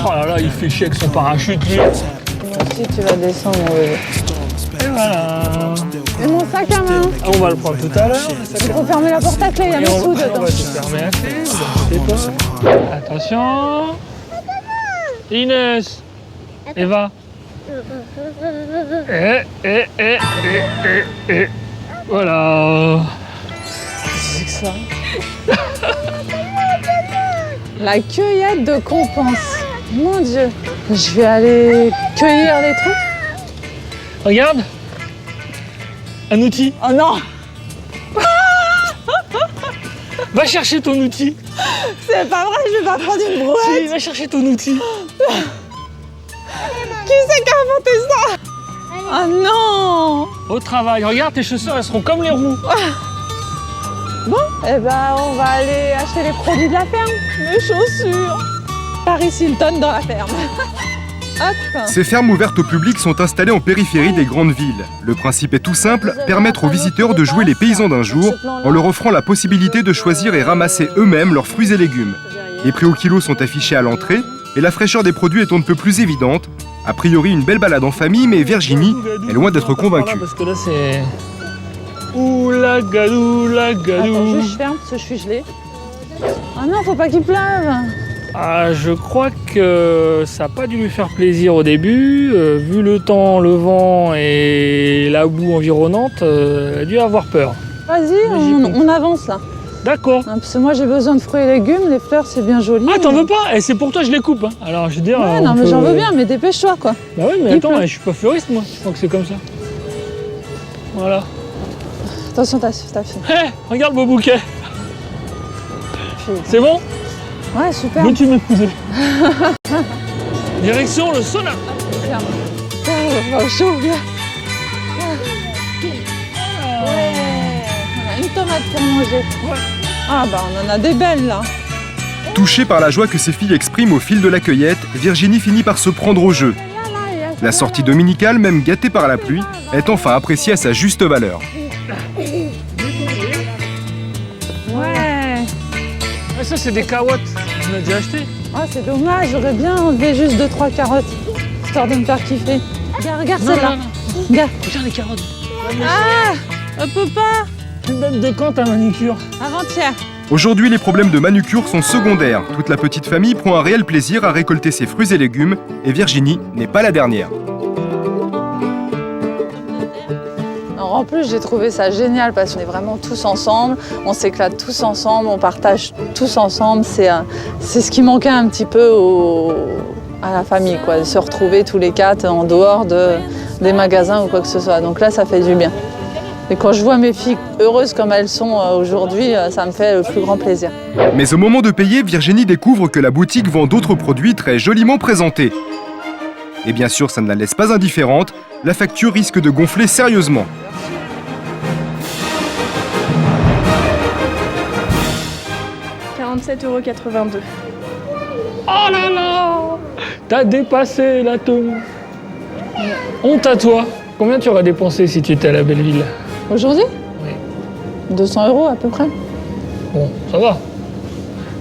[SPEAKER 5] Oh là là, il fait chier avec son parachute lui.
[SPEAKER 2] Si tu vas descendre, mon bébé.
[SPEAKER 5] Et voilà.
[SPEAKER 2] Et mon sac à main?
[SPEAKER 5] On va le prendre tout à l'heure.
[SPEAKER 2] Il faut fermer la porte à clé, il y a mes sous
[SPEAKER 5] On
[SPEAKER 2] dedans.
[SPEAKER 5] va tout fermer à clé, ne vous inquiétez pas. Attention. Inès. Eva. Et. Voilà.
[SPEAKER 2] C'est que ça. La cueillette de compense. Mon Dieu. Je vais aller cueillir les trucs.
[SPEAKER 5] Regarde. Un outil.
[SPEAKER 2] Oh non.
[SPEAKER 5] Va chercher ton outil.
[SPEAKER 2] C'est pas vrai, je vais pas prendre une
[SPEAKER 5] Si,
[SPEAKER 2] brouette.
[SPEAKER 5] va chercher ton outil.
[SPEAKER 2] Qui c'est qui a inventé ça? Ah non.
[SPEAKER 5] Au travail. Regarde, tes chaussures, elles seront comme les roues.
[SPEAKER 2] Bon, eh ben on va aller acheter les produits de la ferme. Mes chaussures. Paris Hilton dans la ferme. Hop.
[SPEAKER 1] Ces fermes ouvertes au public sont installées en périphérie des grandes villes. Le principe est tout simple, permettre aux visiteurs de jouer les paysans d'un jour en leur offrant la possibilité de choisir et ramasser eux-mêmes leurs fruits et légumes. Les prix au kilo sont affichés à l'entrée et la fraîcheur des produits est on ne peut plus évidente. A priori une belle balade en famille, mais Virginie est loin d'être convaincue.
[SPEAKER 5] Parce que là c'est... Ouh la gadou, la gadou.
[SPEAKER 2] Attends, juste je ferme parce que je suis gelée. Ah non, faut pas qu'il pleuve.
[SPEAKER 5] Ah, je crois que ça n'a pas dû lui faire plaisir au début. Vu le temps, le vent et la boue environnante, elle a dû avoir peur.
[SPEAKER 2] Vas-y, on avance là.
[SPEAKER 5] D'accord.
[SPEAKER 2] Ah, parce que moi j'ai besoin de fruits et légumes, les fleurs c'est bien joli.
[SPEAKER 5] Ah, t'en veux pas? Et c'est pour toi je les coupe. Hein. Alors je veux dire.
[SPEAKER 2] Ouais, non mais j'en veux bien, mais dépêche-toi quoi.
[SPEAKER 5] Bah oui, mais attends, je suis pas fleuriste moi. Je crois que c'est comme ça. Voilà.
[SPEAKER 2] Attention ta fille.
[SPEAKER 5] Hé, regarde beau bouquet. C'est bon?
[SPEAKER 2] Ouais, super.
[SPEAKER 5] Veux-tu m'épouser? Direction le sauna.
[SPEAKER 2] Ferme. Oh, chaud, bien. Ouais. On a une tomate pour manger.
[SPEAKER 5] Ouais.
[SPEAKER 2] Ah bah on en a des belles là.
[SPEAKER 1] Touchée par la joie que ses filles expriment au fil de la cueillette, Virginie finit par se prendre au jeu. La sortie dominicale, même gâtée par la pluie, est enfin appréciée à sa juste valeur.
[SPEAKER 2] Ouais.
[SPEAKER 5] Ah, ça c'est des carottes. On a déjà acheté.
[SPEAKER 2] Ah c'est dommage, j'aurais bien enlevé juste 2-3 carottes. Histoire de me faire kiffer. Regarde celle-là. Regarde
[SPEAKER 5] les carottes.
[SPEAKER 2] Ah, on peut pas.
[SPEAKER 5] Tu donnes de quand ta manicure?
[SPEAKER 2] Avant-hier.
[SPEAKER 1] Aujourd'hui, les problèmes de manucure sont secondaires. Toute la petite famille prend un réel plaisir à récolter ses fruits et légumes, et Virginie n'est pas la dernière.
[SPEAKER 2] Alors, en plus, j'ai trouvé ça génial parce qu'on est vraiment tous ensemble, on s'éclate tous ensemble, on partage tous ensemble. C'est ce qui manquait un petit peu à la famille, quoi, de se retrouver tous les quatre en dehors des magasins ou quoi que ce soit. Donc là, ça fait du bien. Et quand je vois mes filles heureuses comme elles sont aujourd'hui, ça me fait le plus grand plaisir.
[SPEAKER 1] Mais au moment de payer, Virginie découvre que la boutique vend d'autres produits très joliment présentés. Et bien sûr, ça ne la laisse pas indifférente, la facture risque de gonfler sérieusement.
[SPEAKER 12] €47,82.
[SPEAKER 5] Oh là là! T'as dépassé la tome. Honte à toi. Combien tu aurais dépensé si tu étais à la Belleville?
[SPEAKER 2] Aujourd'hui?
[SPEAKER 5] Oui.
[SPEAKER 2] 200 € à peu près.
[SPEAKER 5] Bon, ça va.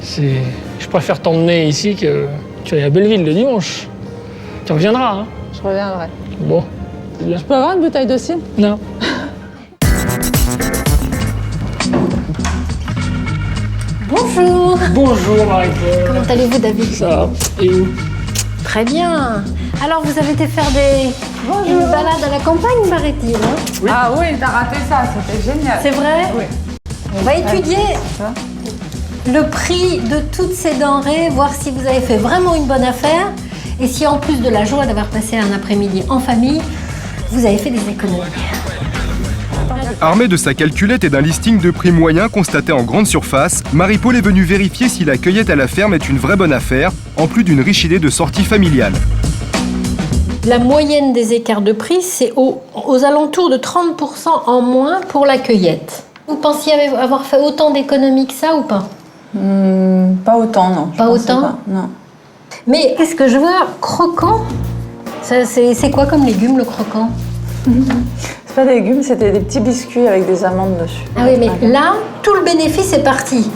[SPEAKER 5] Je préfère t'emmener ici que tu ailles à Belleville le dimanche. Tu reviendras, hein?
[SPEAKER 2] Je reviendrai.
[SPEAKER 5] Bon, c'est bien.
[SPEAKER 2] Je peux avoir une bouteille de cidre?
[SPEAKER 5] Non.
[SPEAKER 4] Bonjour.
[SPEAKER 5] Bonjour Marie-Paul.
[SPEAKER 4] Comment allez-vous, David?
[SPEAKER 5] Ça va. Et où?
[SPEAKER 4] Très bien. Alors, vous avez été faire une balade à la campagne, paraît-il, hein?
[SPEAKER 2] Oui. Ah oui, t'as raté ça, c'était génial.
[SPEAKER 4] C'est vrai?
[SPEAKER 2] Oui.
[SPEAKER 4] On va étudier le prix de toutes ces denrées, voir si vous avez fait vraiment une bonne affaire et si en plus de la joie d'avoir passé un après-midi en famille, vous avez fait des économies.
[SPEAKER 1] Armée de sa calculette et d'un listing de prix moyen constaté en grande surface, Marie-Paul est venue vérifier si la cueillette à la ferme est une vraie bonne affaire, en plus d'une riche idée de sortie familiale.
[SPEAKER 4] La moyenne des écarts de prix, c'est aux alentours de 30% en moins pour la cueillette. Vous pensiez avoir fait autant d'économies que ça ou pas?
[SPEAKER 2] Pas autant, non.
[SPEAKER 4] Pas autant?
[SPEAKER 2] Pas, non.
[SPEAKER 4] Mais qu'est-ce que je vois? Croquant? C'est quoi comme légume, le croquant?
[SPEAKER 2] C'est pas des légumes, c'était des petits biscuits avec des amandes dessus.
[SPEAKER 4] Ah oui, mais là, tout le bénéfice est parti.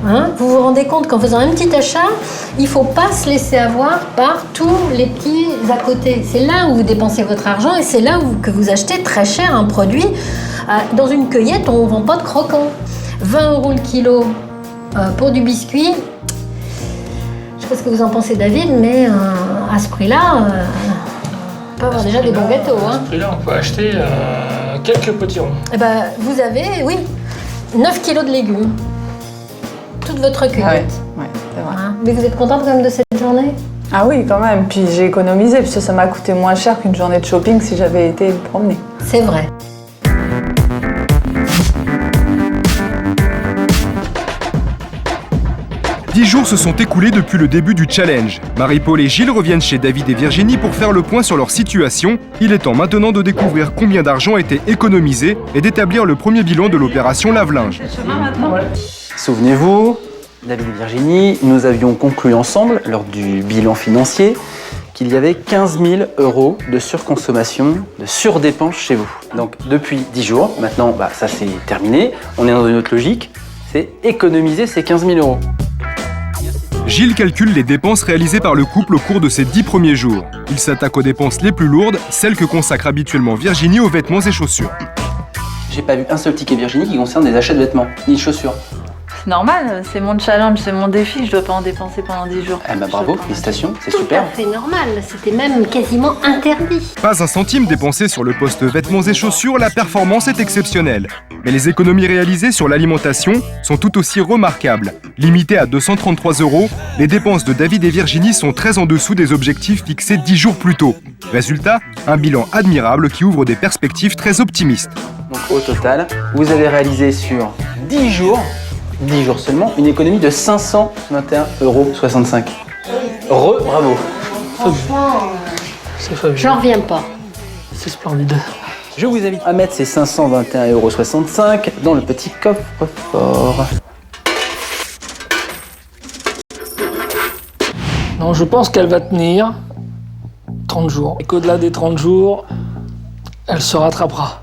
[SPEAKER 4] Hein? Vous vous rendez compte qu'en faisant un petit achat, il ne faut pas se laisser avoir par tous les petits à côté. C'est là où vous dépensez votre argent et c'est là que vous achetez très cher un produit. Dans une cueillette, on ne vend pas de croquants. 20 € le kilo pour du biscuit. Je ne sais pas ce que vous en pensez, David, mais à ce prix-là, on peut avoir déjà des bons gâteaux.
[SPEAKER 5] À ce prix-là, on peut acheter quelques petits ronds.
[SPEAKER 4] Eh ben, vous avez, oui, 9 kilos de légumes. Toute votre cueillette.
[SPEAKER 2] Ouais, c'est vrai.
[SPEAKER 4] Hein? Mais vous êtes contente quand même de cette journée?
[SPEAKER 2] Ah oui, quand même. Puis j'ai économisé, puisque ça m'a coûté moins cher qu'une journée de shopping si j'avais été me promener.
[SPEAKER 4] C'est vrai.
[SPEAKER 1] « 10 jours se sont écoulés depuis le début du challenge. Marie-Paul et Gilles reviennent chez David et Virginie pour faire le point sur leur situation. Il est temps maintenant de découvrir combien d'argent a été économisé et d'établir le premier bilan de l'opération lave-linge.
[SPEAKER 3] Souvenez-vous, David et Virginie, nous avions conclu ensemble, lors du bilan financier, qu'il y avait 15 000 € de surconsommation, de surdépenses chez vous. Donc depuis 10 jours, maintenant ça c'est terminé, on est dans une autre logique, c'est économiser ces 15 000 €.
[SPEAKER 1] Gilles calcule les dépenses réalisées par le couple au cours de ces 10 premiers jours. Il s'attaque aux dépenses les plus lourdes, celles que consacre habituellement Virginie aux vêtements et chaussures.
[SPEAKER 3] J'ai pas vu un seul ticket Virginie qui concerne des achats de vêtements, ni de chaussures.
[SPEAKER 6] C'est normal, c'est mon challenge, c'est mon défi, je dois pas en dépenser pendant 10 jours.
[SPEAKER 3] Eh ben bravo, félicitations, c'est
[SPEAKER 4] Tout
[SPEAKER 3] super.
[SPEAKER 4] à fait normal, c'était même quasiment interdit.
[SPEAKER 1] Pas un centime dépensé sur le poste vêtements et chaussures, la performance est exceptionnelle. Mais les économies réalisées sur l'alimentation sont tout aussi remarquables. Limitées à 233 €, les dépenses de David et Virginie sont très en dessous des objectifs fixés 10 jours plus tôt. Résultat, un bilan admirable qui ouvre des perspectives très optimistes.
[SPEAKER 3] Donc au total, vous avez réalisé sur 10 jours seulement, une économie de 521,65 €. Bravo.
[SPEAKER 4] Franchement,
[SPEAKER 5] C'est fabuleux.
[SPEAKER 4] j'en reviens pas.
[SPEAKER 5] C'est splendide.
[SPEAKER 3] Je vous invite à mettre ces 521,65 € dans le petit coffre-fort.
[SPEAKER 5] Non, je pense qu'elle va tenir 30 jours. Et qu'au-delà des 30 jours, elle se rattrapera.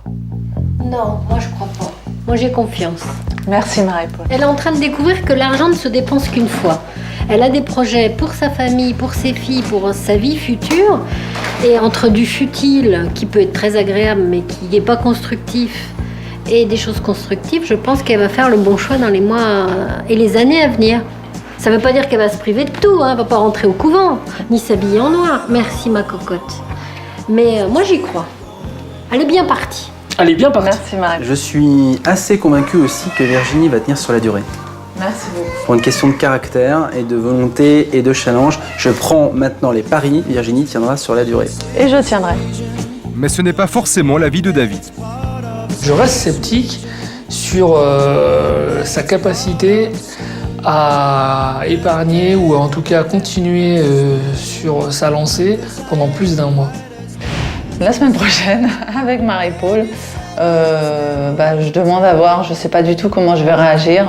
[SPEAKER 4] Non, moi je crois pas. Moi j'ai confiance.
[SPEAKER 2] Merci Marie-Paul.
[SPEAKER 4] Elle est en train de découvrir que l'argent ne se dépense qu'une fois. Elle a des projets pour sa famille, pour ses filles, pour sa vie future. Et entre du futile, qui peut être très agréable, mais qui n'est pas constructif, et des choses constructives, je pense qu'elle va faire le bon choix dans les mois et les années à venir. Ça ne veut pas dire qu'elle va se priver de tout, hein. Elle ne va pas rentrer au couvent, ni s'habiller en noir. Merci ma cocotte. Mais moi j'y crois. Elle est bien partie.
[SPEAKER 5] Elle est bien partie.
[SPEAKER 2] Merci Marie-Paul.
[SPEAKER 3] Je suis assez convaincu aussi que Virginie va tenir sur la durée.
[SPEAKER 2] Merci beaucoup.
[SPEAKER 3] Pour une question de caractère et de volonté et de challenge, je prends maintenant les paris. Virginie tiendra sur la durée.
[SPEAKER 2] Et je tiendrai.
[SPEAKER 1] Mais ce n'est pas forcément l'avis de David.
[SPEAKER 5] Je reste sceptique sur sa capacité à épargner ou en tout cas à continuer sur sa lancée pendant plus d'un mois.
[SPEAKER 6] La semaine prochaine, avec Marie-Paul, je demande à voir, je ne sais pas du tout comment je vais réagir.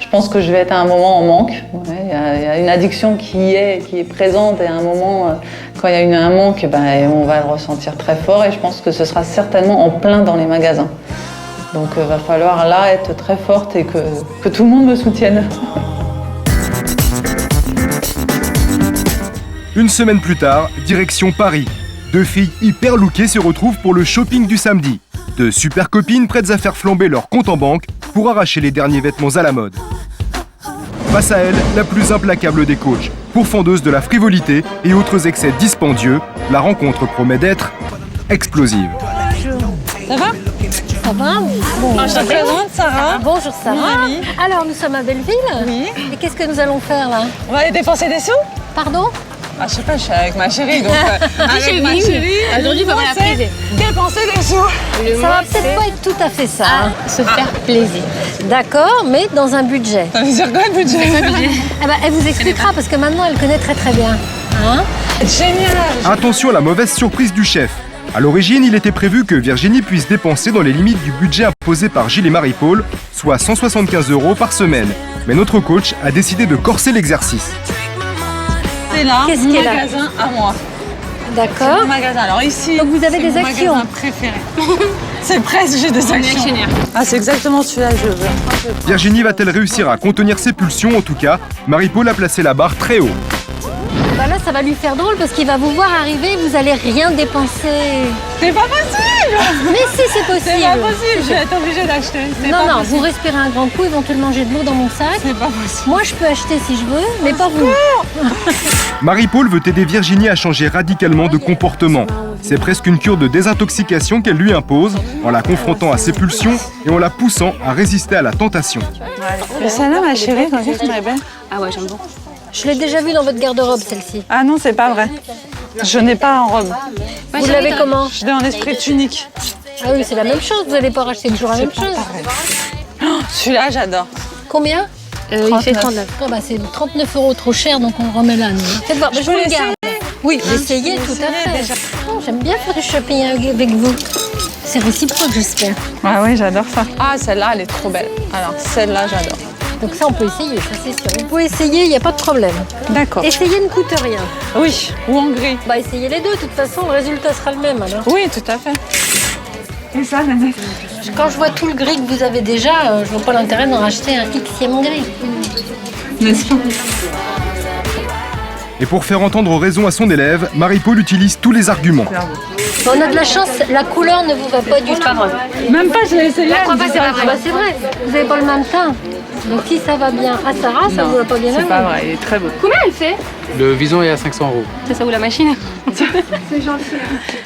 [SPEAKER 6] Je pense que je vais être à un moment en manque. Il y a une addiction qui est présente et à un moment, quand il y a un manque, on va le ressentir très fort et je pense que ce sera certainement en plein dans les magasins. Donc il va falloir là être très forte et que tout le monde me soutienne.
[SPEAKER 1] Une semaine plus tard, direction Paris. Deux filles hyper lookées se retrouvent pour le shopping du samedi. Deux super copines prêtes à faire flamber leur compte en banque pour arracher les derniers vêtements à la mode. Face à elle, la plus implacable des coachs, pourfendeuse de la frivolité et autres excès dispendieux, la rencontre promet d'être explosive.
[SPEAKER 6] Ça va?
[SPEAKER 4] Ça va? Bon,
[SPEAKER 6] Je te présente Sarah.
[SPEAKER 4] Bonjour Sarah.
[SPEAKER 6] Oui.
[SPEAKER 4] Alors nous sommes à Belleville.
[SPEAKER 6] Oui.
[SPEAKER 4] Et qu'est-ce que nous allons faire là?
[SPEAKER 6] On va aller dépenser des sous?
[SPEAKER 4] Pardon?
[SPEAKER 6] Je sais pas, je suis avec ma chérie, donc avec ma chérie,
[SPEAKER 8] Aujourd'hui, il faut la priser.
[SPEAKER 6] dépenser des sous.
[SPEAKER 4] Ça va peut-être pas être tout à fait ça. hein.
[SPEAKER 8] Se faire plaisir.
[SPEAKER 4] D'accord, mais dans un budget.
[SPEAKER 6] Ça veut dire quoi le budget?
[SPEAKER 4] Elle vous expliquera parce que maintenant elle connaît très très bien. Hein?
[SPEAKER 6] Génial.
[SPEAKER 1] Attention à la mauvaise surprise du chef. À l'origine, il était prévu que Virginie puisse dépenser dans les limites du budget imposé par Gilles et Marie-Paul, soit 175 € par semaine. Mais notre coach a décidé de corser l'exercice.
[SPEAKER 6] C'est là,
[SPEAKER 4] Qu'est-ce
[SPEAKER 6] mon
[SPEAKER 4] qu'il y a là
[SPEAKER 6] magasin à moi.
[SPEAKER 4] D'accord.
[SPEAKER 6] Mon magasin. Alors ici,
[SPEAKER 4] Donc vous avez
[SPEAKER 6] c'est
[SPEAKER 4] des
[SPEAKER 6] mon
[SPEAKER 4] actions.
[SPEAKER 6] magasin préféré. C'est presque, j'ai des actions. Ah, c'est exactement celui-là que je veux.
[SPEAKER 1] Virginie va-t-elle réussir à contenir ses pulsions? En tout cas, Marie-Paul a placé la barre très haut.
[SPEAKER 4] Bah là ça va lui faire drôle parce qu'il va vous voir arriver, vous allez rien dépenser.
[SPEAKER 6] C'est pas possible.
[SPEAKER 4] Mais si c'est possible.
[SPEAKER 6] C'est pas possible, je vais être obligée d'acheter. C'est
[SPEAKER 4] Non,
[SPEAKER 6] pas
[SPEAKER 4] non,
[SPEAKER 6] possible.
[SPEAKER 4] vous respirez un grand coup, éventuellement j'ai de l'eau dans mon sac.
[SPEAKER 6] C'est pas possible.
[SPEAKER 4] Moi je peux acheter si je veux, mais pas vous.
[SPEAKER 1] Marie-Paul veut aider Virginie à changer radicalement de comportement. C'est presque une cure de désintoxication qu'elle lui impose, en la confrontant à ses pulsions et en la poussant à résister à la tentation.
[SPEAKER 6] Et celle-là, ma chérie, quand est-ce qu'elle est belle?
[SPEAKER 8] Ah ouais, j'aime beaucoup.
[SPEAKER 4] Je l'ai déjà vue dans votre garde-robe celle-ci.
[SPEAKER 6] Ah non, c'est pas vrai. Je n'ai pas en robe.
[SPEAKER 4] Vous l'avez comment?
[SPEAKER 6] Je l'ai en esprit tunique.
[SPEAKER 4] Ah oui, c'est la même chose, vous n'allez pas racheter toujours la même chose.
[SPEAKER 6] Celui-là, j'adore.
[SPEAKER 4] Combien?
[SPEAKER 8] Il fait 39.
[SPEAKER 4] Oh, bah, c'est 39 € trop cher, donc on remet là. Nous. Faites voir, je vous le garde. Oui, essayez tout à fait. Oh, j'aime bien faire du shopping avec vous. C'est réciproque, j'espère.
[SPEAKER 6] Ah oui, j'adore ça. Ah, celle-là, elle est trop belle. Alors, celle-là, j'adore.
[SPEAKER 4] Donc ça, on peut essayer, ça c'est sûr. Vous pouvez essayer, il n'y a pas de problème.
[SPEAKER 6] D'accord.
[SPEAKER 4] Essayer ne coûte rien.
[SPEAKER 6] Oui, ou en gris.
[SPEAKER 4] Bah, essayez les deux, de toute façon, le résultat sera le même alors.
[SPEAKER 6] Oui, tout à fait. Et ça, Nanette?
[SPEAKER 4] Quand je vois tout le gris que vous avez déjà, je vois pas l'intérêt d'en racheter un Xème gris.
[SPEAKER 6] N'est-ce pas?
[SPEAKER 1] Et pour faire entendre raison à son élève, Marie-Paul utilise tous les arguments.
[SPEAKER 4] On a de la chance, la couleur ne vous va pas du tout.
[SPEAKER 6] Même pas, je l'ai essayé.
[SPEAKER 4] Bah, c'est vrai, vous n'avez pas le même teint. Donc si ça va bien à Sarah, ça ne vous va pas bien à
[SPEAKER 6] C'est
[SPEAKER 4] vous.
[SPEAKER 6] pas vrai, il est très beau.
[SPEAKER 8] Combien elle fait?
[SPEAKER 3] Le vison est à 500 €.
[SPEAKER 8] C'est ça ou la machine?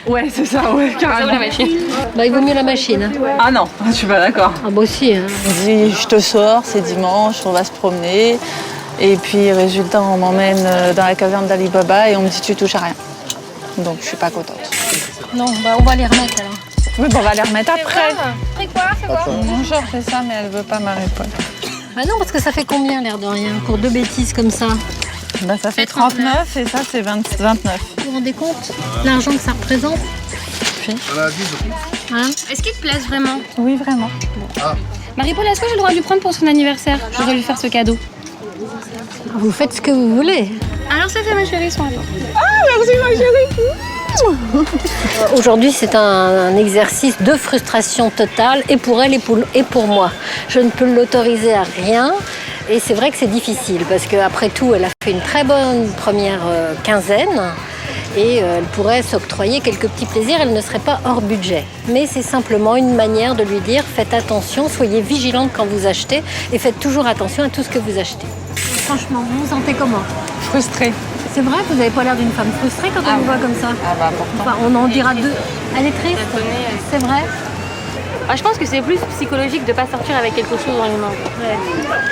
[SPEAKER 6] Ouais, c'est ça, ouais,
[SPEAKER 8] Ça ou
[SPEAKER 6] carrément.
[SPEAKER 8] la machine?
[SPEAKER 4] Bah, il vaut mieux la machine. Hein.
[SPEAKER 6] Ah non, je suis pas d'accord.
[SPEAKER 4] Ah bah aussi. Hein.
[SPEAKER 6] On dit, je te sors, c'est dimanche, on va se promener. Et puis, résultat, on m'emmène dans la caverne d'Ali Baba et on me dit, tu touches à rien. Donc, je suis pas contente.
[SPEAKER 4] Non, bah on va les remettre alors.
[SPEAKER 6] Oui, bon, on va les remettre après.
[SPEAKER 8] Fais quoi?
[SPEAKER 6] Mon genre fait ça, mais elle veut pas ma réponse.
[SPEAKER 4] Bah non, parce que ça fait combien l'air de rien pour deux bêtises comme ça?
[SPEAKER 6] Bah, ça fait 39 et ça, c'est 29.
[SPEAKER 4] Vous vous rendez compte l'argent que ça représente? Hein?
[SPEAKER 8] Est-ce qu'il te plaise vraiment?
[SPEAKER 6] Oui, vraiment.
[SPEAKER 8] Marie-Paul, est-ce que j'ai le droit de lui prendre pour son anniversaire? Je dois lui faire ce cadeau.
[SPEAKER 4] Vous faites ce que vous voulez.
[SPEAKER 8] Alors ça fait ma chérie, sois là.
[SPEAKER 6] Merci, ma chérie.
[SPEAKER 4] Aujourd'hui, c'est un exercice de frustration totale, et pour elle et pour moi. Je ne peux l'autoriser à rien, et c'est vrai que c'est difficile, parce qu'après tout, elle a fait une très bonne première quinzaine, et elle pourrait s'octroyer quelques petits plaisirs, elle ne serait pas hors budget. Mais c'est simplement une manière de lui dire, faites attention, soyez vigilante quand vous achetez, et faites toujours attention à tout ce que vous achetez. Franchement, vous vous sentez comment?
[SPEAKER 6] Frustrée.
[SPEAKER 4] C'est vrai, vous n'avez pas l'air d'une femme frustrée quand on vous voit comme ça.
[SPEAKER 6] Ah bah pourtant.
[SPEAKER 4] Enfin, on en dira deux. Elle est triste, c'est vrai.
[SPEAKER 8] Ah, je pense que c'est plus psychologique de pas sortir avec quelque chose dans les mains.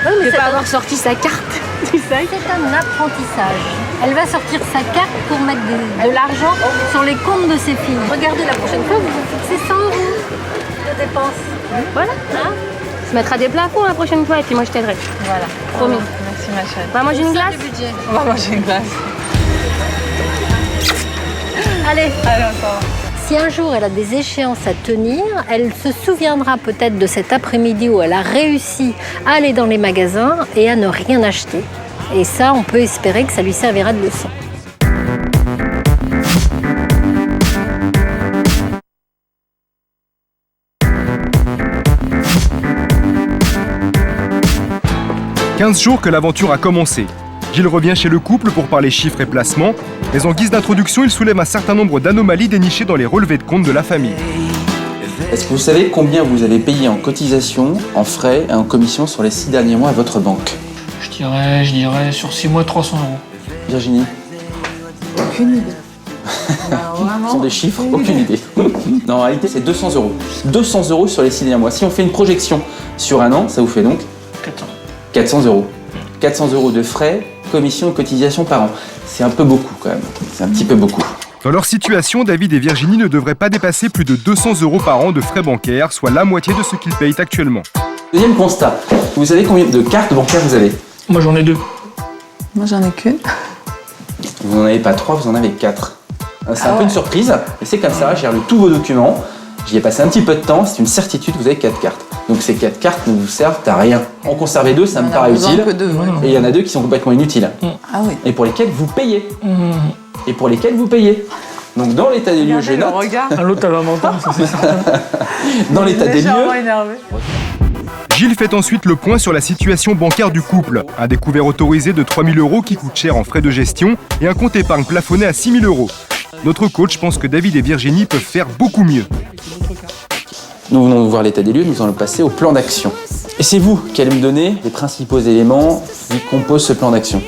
[SPEAKER 4] Oui,
[SPEAKER 8] De pas avoir sorti sa carte. Tu sais?
[SPEAKER 4] C'est un apprentissage. Elle va sortir sa carte pour mettre de l'argent sur les comptes de ses filles. Regardez, la prochaine fois, vous vous fixez 100 €. dépenses.
[SPEAKER 8] Voilà. Hein, se mettre à des plafonds la prochaine fois et puis moi je t'aiderai.
[SPEAKER 6] Voilà.
[SPEAKER 8] Promis.
[SPEAKER 6] Merci ma chérie.
[SPEAKER 8] On va manger une glace.
[SPEAKER 6] On va manger une glace.
[SPEAKER 4] Allez.
[SPEAKER 6] Allez, on s'en va.
[SPEAKER 4] Si un jour elle a des échéances à tenir, elle se souviendra peut-être de cet après-midi où elle a réussi à aller dans les magasins et à ne rien acheter. Et ça, on peut espérer que ça lui servira de leçon.
[SPEAKER 1] « 15 jours que l'aventure a commencé. Gilles revient chez le couple pour parler chiffres et placements, mais en guise d'introduction, il soulève un certain nombre d'anomalies dénichées dans les relevés de compte de la famille.
[SPEAKER 3] Est-ce que vous savez combien vous avez payé en cotisation, en frais et en commission sur les 6 derniers mois à votre banque?
[SPEAKER 5] Je dirais sur 6 mois 300 €.
[SPEAKER 3] Virginie?
[SPEAKER 6] Aucune idée.
[SPEAKER 3] Ce sont des chiffres, aucune idée. Non, en réalité, c'est 200 €. 200 € sur les 6 derniers mois. Si on fait une projection sur un an, ça vous fait donc 400 €. 400 € de frais, commission et cotisation par an. C'est un peu beaucoup quand même. C'est un petit peu beaucoup.
[SPEAKER 1] Dans leur situation, David et Virginie ne devraient pas dépasser plus de 200 € par an de frais bancaires, soit la moitié de ce qu'ils payent actuellement.
[SPEAKER 3] Deuxième constat. Vous savez combien de cartes bancaires vous avez?
[SPEAKER 5] Moi j'en ai 2.
[SPEAKER 6] Moi j'en ai qu'une.
[SPEAKER 3] Vous n'en avez pas 3, vous en avez 4. C'est un peu une surprise, mais c'est comme ça. J'ai relu tous vos documents. J'y ai passé un petit peu de temps. C'est une certitude, vous avez 4 cartes. Donc ces 4 cartes ne vous servent à rien. En conserver 2, ça me paraît utile. Et il y en a 2 qui sont complètement inutiles.
[SPEAKER 6] Ah oui.
[SPEAKER 3] Et pour lesquels vous payez. Et pour lesquels vous payez. Donc dans l'état des lieux, je note.
[SPEAKER 5] L'autre elle va m'entendre, ça c'est certain.
[SPEAKER 3] Dans l'état des lieux.
[SPEAKER 1] Gilles fait ensuite le point sur la situation bancaire du couple. Un découvert autorisé de 3 000 € qui coûte cher en frais de gestion et un compte épargne plafonné à 6 000 €. Notre coach pense que David et Virginie peuvent faire beaucoup mieux.
[SPEAKER 3] Nous venons de voir l'état des lieux, nous allons passer au plan d'action. Et c'est vous qui allez me donner les principaux éléments qui composent ce plan d'action.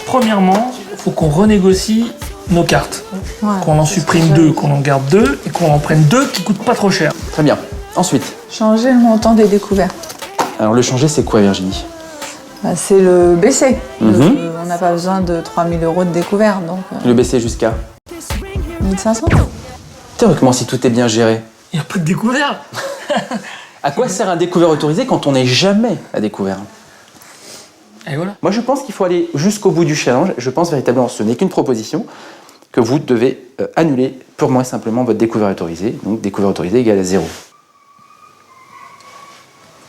[SPEAKER 5] Premièrement, il faut qu'on renégocie nos cartes. Qu'on en supprime 2, qu'on en garde 2 et qu'on en prenne 2 qui coûtent pas trop cher.
[SPEAKER 3] Très bien. Ensuite.
[SPEAKER 6] Changer le montant des découverts.
[SPEAKER 3] Alors le changer, c'est quoi, Virginie?
[SPEAKER 6] C'est le baisser. On n'a pas besoin de 3 000 € de découvert. Donc,
[SPEAKER 3] Le baisser jusqu'à
[SPEAKER 6] 1500.
[SPEAKER 3] Théoriquement, si tout est bien géré.
[SPEAKER 5] Il n'y a pas de découvert.
[SPEAKER 3] À quoi sert un découvert autorisé quand on n'est jamais à découvert?
[SPEAKER 5] Et voilà.
[SPEAKER 3] Moi, je pense qu'il faut aller jusqu'au bout du challenge. Je pense véritablement, ce n'est qu'une proposition, que vous devez annuler purement et simplement votre découvert autorisé. Donc, découvert autorisé égale à 0.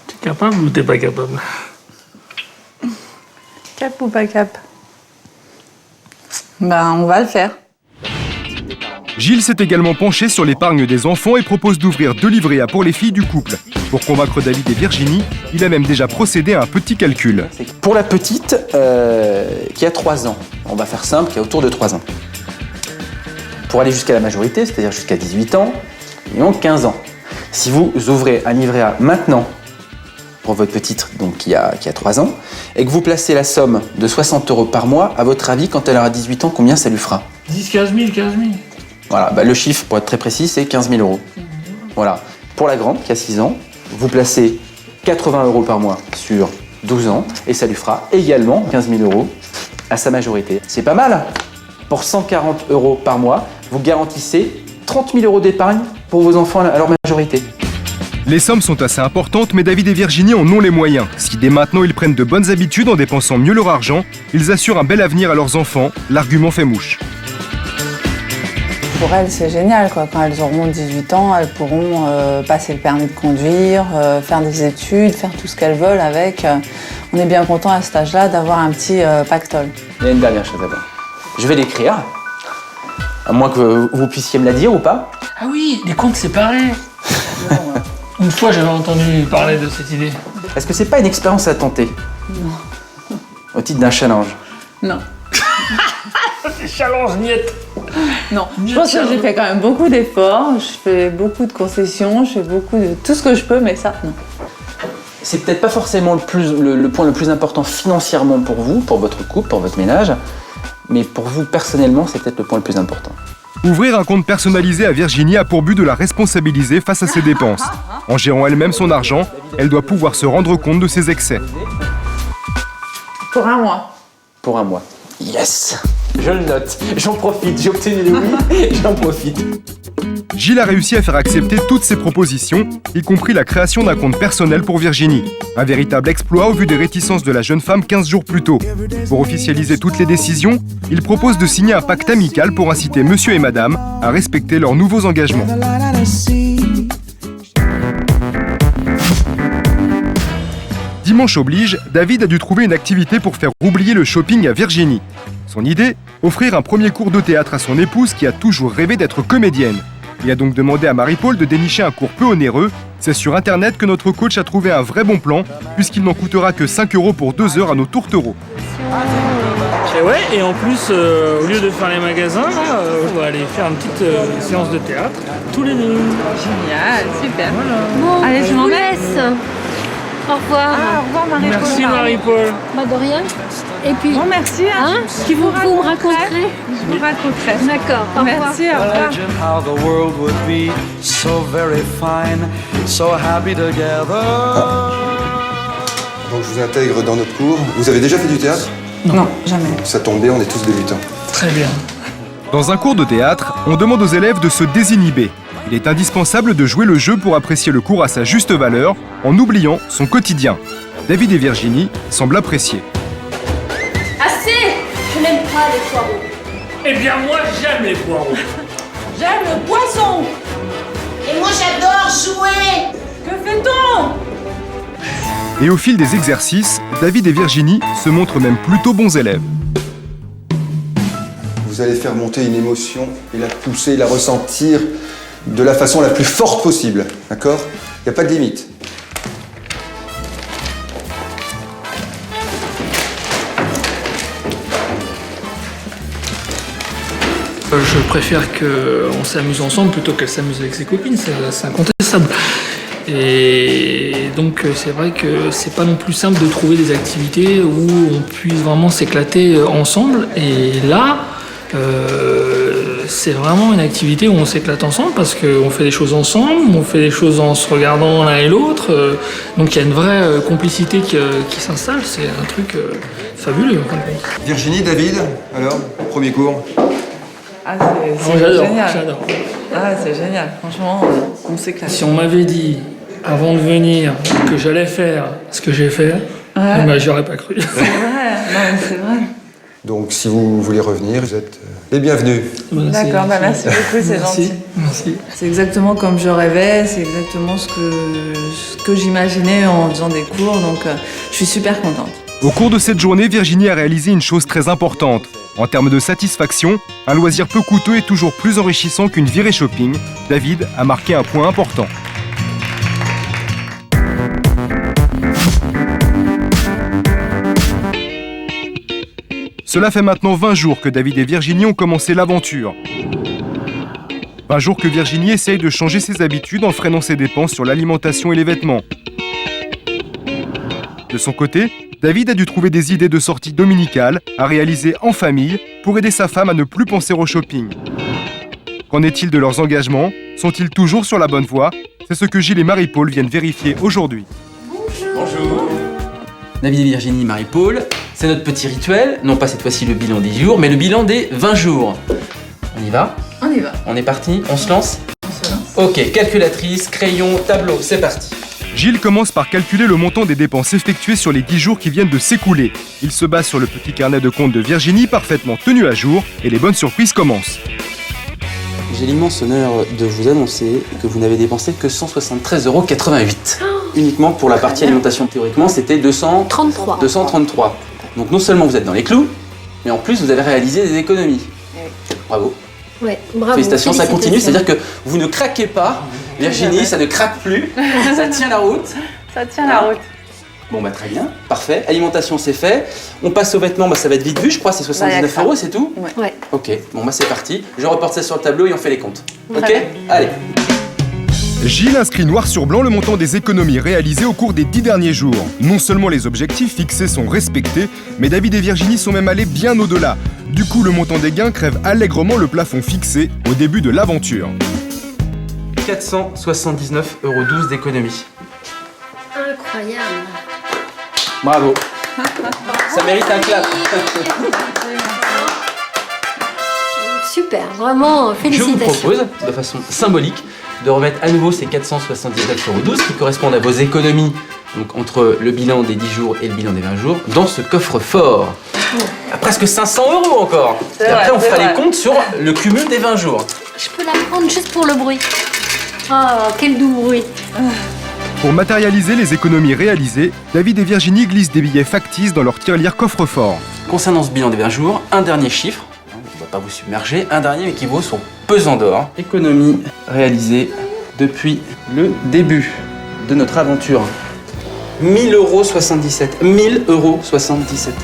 [SPEAKER 5] T'es capable ou t'es pas capable?
[SPEAKER 6] Cap ou pas cap? Ben, on va le faire.
[SPEAKER 1] Gilles s'est également penché sur l'épargne des enfants et propose d'ouvrir 2 livrets A pour les filles du couple. Pour convaincre David et Virginie, il a même déjà procédé à un petit calcul.
[SPEAKER 3] Pour la petite, qui a 3 ans, on va faire simple, qui a autour de 3 ans. Pour aller jusqu'à la majorité, c'est-à-dire jusqu'à 18 ans, ils ont 15 ans. Si vous ouvrez un livret A maintenant, pour votre petite donc, qui a 3 ans, et que vous placez la somme de 60 € par mois, à votre avis, quand elle aura 18 ans, combien ça lui fera?
[SPEAKER 5] 10, 15 000, 15 000.
[SPEAKER 3] Voilà, le chiffre, pour être très précis, c'est 15 000 €. Voilà. Pour la grande, qui a 6 ans, vous placez 80 € par mois sur 12 ans, et ça lui fera également 15 000 € à sa majorité. C'est pas mal. Pour 140 € par mois, vous garantissez 30 000 € d'épargne pour vos enfants à leur majorité.
[SPEAKER 1] Les sommes sont assez importantes, mais David et Virginie en ont les moyens. Si dès maintenant ils prennent de bonnes habitudes en dépensant mieux leur argent, ils assurent un bel avenir à leurs enfants. L'argument fait mouche.
[SPEAKER 6] Pour elles, c'est génial, quoi. Quand elles auront 18 ans, elles pourront passer le permis de conduire, faire des études, faire tout ce qu'elles veulent avec. On est bien content à cet âge-là d'avoir un petit pactole.
[SPEAKER 3] Il y a une dernière chose à voir. Je vais l'écrire, à moins que vous puissiez me la dire ou pas.
[SPEAKER 5] Ah oui, des comptes séparés. Une fois, j'avais entendu parler de cette idée.
[SPEAKER 3] Est-ce que c'est pas une expérience à tenter?
[SPEAKER 6] Non.
[SPEAKER 3] Au titre d'un challenge?
[SPEAKER 6] Non.
[SPEAKER 5] C'est challenge, niette.
[SPEAKER 6] Non, je pense que j'ai fait quand même beaucoup d'efforts, je fais beaucoup de concessions, je fais beaucoup de tout ce que je peux, mais ça, non.
[SPEAKER 3] C'est peut-être pas forcément le point le plus important financièrement pour vous, pour votre couple, pour votre ménage, mais pour vous personnellement, c'est peut-être le point le plus important.
[SPEAKER 1] Ouvrir un compte personnalisé à Virginie a pour but de la responsabiliser face à ses dépenses. En gérant elle-même son argent, elle doit pouvoir se rendre compte de ses excès.
[SPEAKER 6] Pour un mois.
[SPEAKER 3] Pour un mois. Yes! Je le note, j'en profite, j'ai obtenu le oui, j'en profite.
[SPEAKER 1] Gilles a réussi à faire accepter toutes ses propositions, y compris la création d'un compte personnel pour Virginie. Un véritable exploit au vu des réticences de la jeune femme 15 jours plus tôt. Pour officialiser toutes les décisions, il propose de signer un pacte amical pour inciter monsieur et madame à respecter leurs nouveaux engagements. Dimanche oblige, David a dû trouver une activité pour faire oublier le shopping à Virginie. Son idée, offrir un premier cours de théâtre à son épouse qui a toujours rêvé d'être comédienne. Il a donc demandé à Marie-Paul de dénicher un cours peu onéreux. C'est sur internet que notre coach a trouvé un vrai bon plan, puisqu'il n'en coûtera que 5 € pour 2 heures à nos tourtereaux.
[SPEAKER 5] Et ouais, et en plus, au lieu de faire les magasins, là, on va aller faire une petite séance de théâtre, tous les deux.
[SPEAKER 6] Génial, super.
[SPEAKER 8] Bon,
[SPEAKER 6] Allez, je m'en
[SPEAKER 8] vous
[SPEAKER 6] vais.
[SPEAKER 8] laisse. Au revoir.
[SPEAKER 6] Au revoir Marie-Paul.
[SPEAKER 5] Merci Marie-Paul.
[SPEAKER 8] Bah, de rien. Et puis,
[SPEAKER 6] Bon, merci.
[SPEAKER 8] hein,
[SPEAKER 6] Je
[SPEAKER 8] vous me raconterez.
[SPEAKER 6] Je vous raconterai.
[SPEAKER 8] D'accord, au revoir.
[SPEAKER 6] Merci, au revoir.
[SPEAKER 9] Imagine how the world would be so very fine, so happy together.
[SPEAKER 12] Donc je vous intègre dans notre cours. Vous avez déjà fait du théâtre?
[SPEAKER 6] Non, jamais.
[SPEAKER 12] Ça tombe bien, on est tous débutants.
[SPEAKER 5] Très bien.
[SPEAKER 1] Dans un cours de théâtre, on demande aux élèves de se désinhiber. Il est indispensable de jouer le jeu pour apprécier le cours à sa juste valeur, en oubliant son quotidien. David et Virginie semblent apprécier.
[SPEAKER 8] Assez. Je n'aime pas les poireaux.
[SPEAKER 5] Eh bien moi j'aime les poireaux.
[SPEAKER 6] J'aime le poisson.
[SPEAKER 7] Et moi j'adore jouer.
[SPEAKER 6] Que fait-on?
[SPEAKER 1] Et au fil des exercices, David et Virginie se montrent même plutôt bons élèves.
[SPEAKER 12] Vous allez faire monter une émotion et la pousser, la ressentir de la façon la plus forte possible. D'accord? Il n'y a pas de limite.
[SPEAKER 5] Je préfère qu'on s'amuse ensemble plutôt qu'elle s'amuse avec ses copines, c'est incontestable. Et donc c'est vrai que c'est pas non plus simple de trouver des activités où on puisse vraiment s'éclater ensemble. Et là, c'est vraiment une activité où on s'éclate ensemble parce qu'on fait des choses ensemble, on fait des choses en se regardant l'un et l'autre. Donc il y a une vraie complicité qui s'installe, c'est un truc fabuleux en fin de compte.
[SPEAKER 12] Virginie, David, alors, premier cours.
[SPEAKER 6] Ah,
[SPEAKER 5] Oh,
[SPEAKER 6] c'est
[SPEAKER 5] j'adore,
[SPEAKER 6] génial.
[SPEAKER 5] j'adore.
[SPEAKER 6] Ah, c'est génial. Franchement, on s'éclate.
[SPEAKER 5] Si on m'avait dit avant de venir que j'allais faire ce que j'ai fait,
[SPEAKER 6] Ouais.
[SPEAKER 5] bah, j'aurais pas cru.
[SPEAKER 6] C'est vrai. Non, c'est vrai.
[SPEAKER 12] Donc si vous voulez revenir, vous êtes les bienvenus.
[SPEAKER 6] D'accord, bah merci beaucoup, c'est
[SPEAKER 5] Merci.
[SPEAKER 6] gentil.
[SPEAKER 5] Merci.
[SPEAKER 6] C'est exactement comme je rêvais, c'est exactement ce que j'imaginais en faisant des cours, donc je suis super contente.
[SPEAKER 1] Au cours de cette journée, Virginie a réalisé une chose très importante. En termes de satisfaction, un loisir peu coûteux est toujours plus enrichissant qu'une virée shopping. David a marqué un point important. Cela fait maintenant 20 jours que David et Virginie ont commencé l'aventure. 20 jours que Virginie essaye de changer ses habitudes en freinant ses dépenses sur l'alimentation et les vêtements. De son côté, David a dû trouver des idées de sorties dominicales à réaliser en famille pour aider sa femme à ne plus penser au shopping. Qu'en est-il de leurs engagements? Sont-ils toujours sur la bonne voie? C'est ce que Gilles et Marie-Paul viennent vérifier aujourd'hui.
[SPEAKER 3] Bonjour. David et Virginie, Marie-Paul, c'est notre petit rituel, non pas cette fois-ci le bilan des jours, mais le bilan des 20 jours. On y va?
[SPEAKER 6] On y va.
[SPEAKER 3] On est parti? On se lance?
[SPEAKER 6] On se lance.
[SPEAKER 3] Ok, calculatrice, crayon, tableau, c'est parti.
[SPEAKER 1] Gilles commence par calculer le montant des dépenses effectuées sur les 10 jours qui viennent de s'écouler. Il se base sur le petit carnet de compte de Virginie parfaitement tenu à jour et les bonnes surprises commencent.
[SPEAKER 3] J'ai l'immense honneur de vous annoncer que vous n'avez dépensé que 173,88 €. Uniquement pour la partie alimentation. Théoriquement, c'était 233. Donc non seulement vous êtes dans les clous, mais en plus vous avez réalisé des économies. Bravo.
[SPEAKER 4] Ouais, bravo.
[SPEAKER 3] Félicitations, ça continue,
[SPEAKER 4] Félicitations.
[SPEAKER 3] c'est-à-dire que vous ne craquez pas. Virginie, ça ne craque plus, ça tient la route.
[SPEAKER 6] Ça tient la route.
[SPEAKER 3] Bon bah très bien, parfait. Alimentation c'est fait. On passe aux vêtements, bah ça va être vite vu, je crois, c'est 79 €, c'est tout?
[SPEAKER 4] Ouais.
[SPEAKER 3] Ok, bon bah c'est parti. Je reporte ça sur le tableau et on fait les comptes. Ok?
[SPEAKER 6] bien.
[SPEAKER 3] Allez.
[SPEAKER 1] Gilles inscrit noir sur blanc le montant des économies réalisées au cours des 10 derniers jours. Non seulement les objectifs fixés sont respectés, mais David et Virginie sont même allés bien au-delà. Du coup, le montant des gains crève allègrement le plafond fixé au début de l'aventure.
[SPEAKER 3] 479,12 € d'économie.
[SPEAKER 4] Incroyable.
[SPEAKER 3] Bravo. Ça mérite un clap.
[SPEAKER 4] super, vraiment,
[SPEAKER 3] Je vous
[SPEAKER 4] félicitations.
[SPEAKER 3] propose, de façon symbolique, de remettre à nouveau ces 479,12 € qui correspondent à vos économies, donc entre le bilan des 10 jours et le bilan des 20 jours, dans ce coffre-fort. À presque 500 € encore. Et après, on fera les comptes sur le cumul des 20 jours.
[SPEAKER 4] Je peux la prendre juste pour le bruit. Oh, quel doux bruit.
[SPEAKER 1] Pour matérialiser les économies réalisées, David et Virginie glissent des billets factices dans leur tirelire coffre-fort.
[SPEAKER 3] Concernant ce bilan des 20 jours, un dernier chiffre, on ne va pas vous submerger, un dernier mais qui vaut son pesant d'or. Économie réalisée depuis le début de notre aventure. 1000,77 €. 1000,77 €.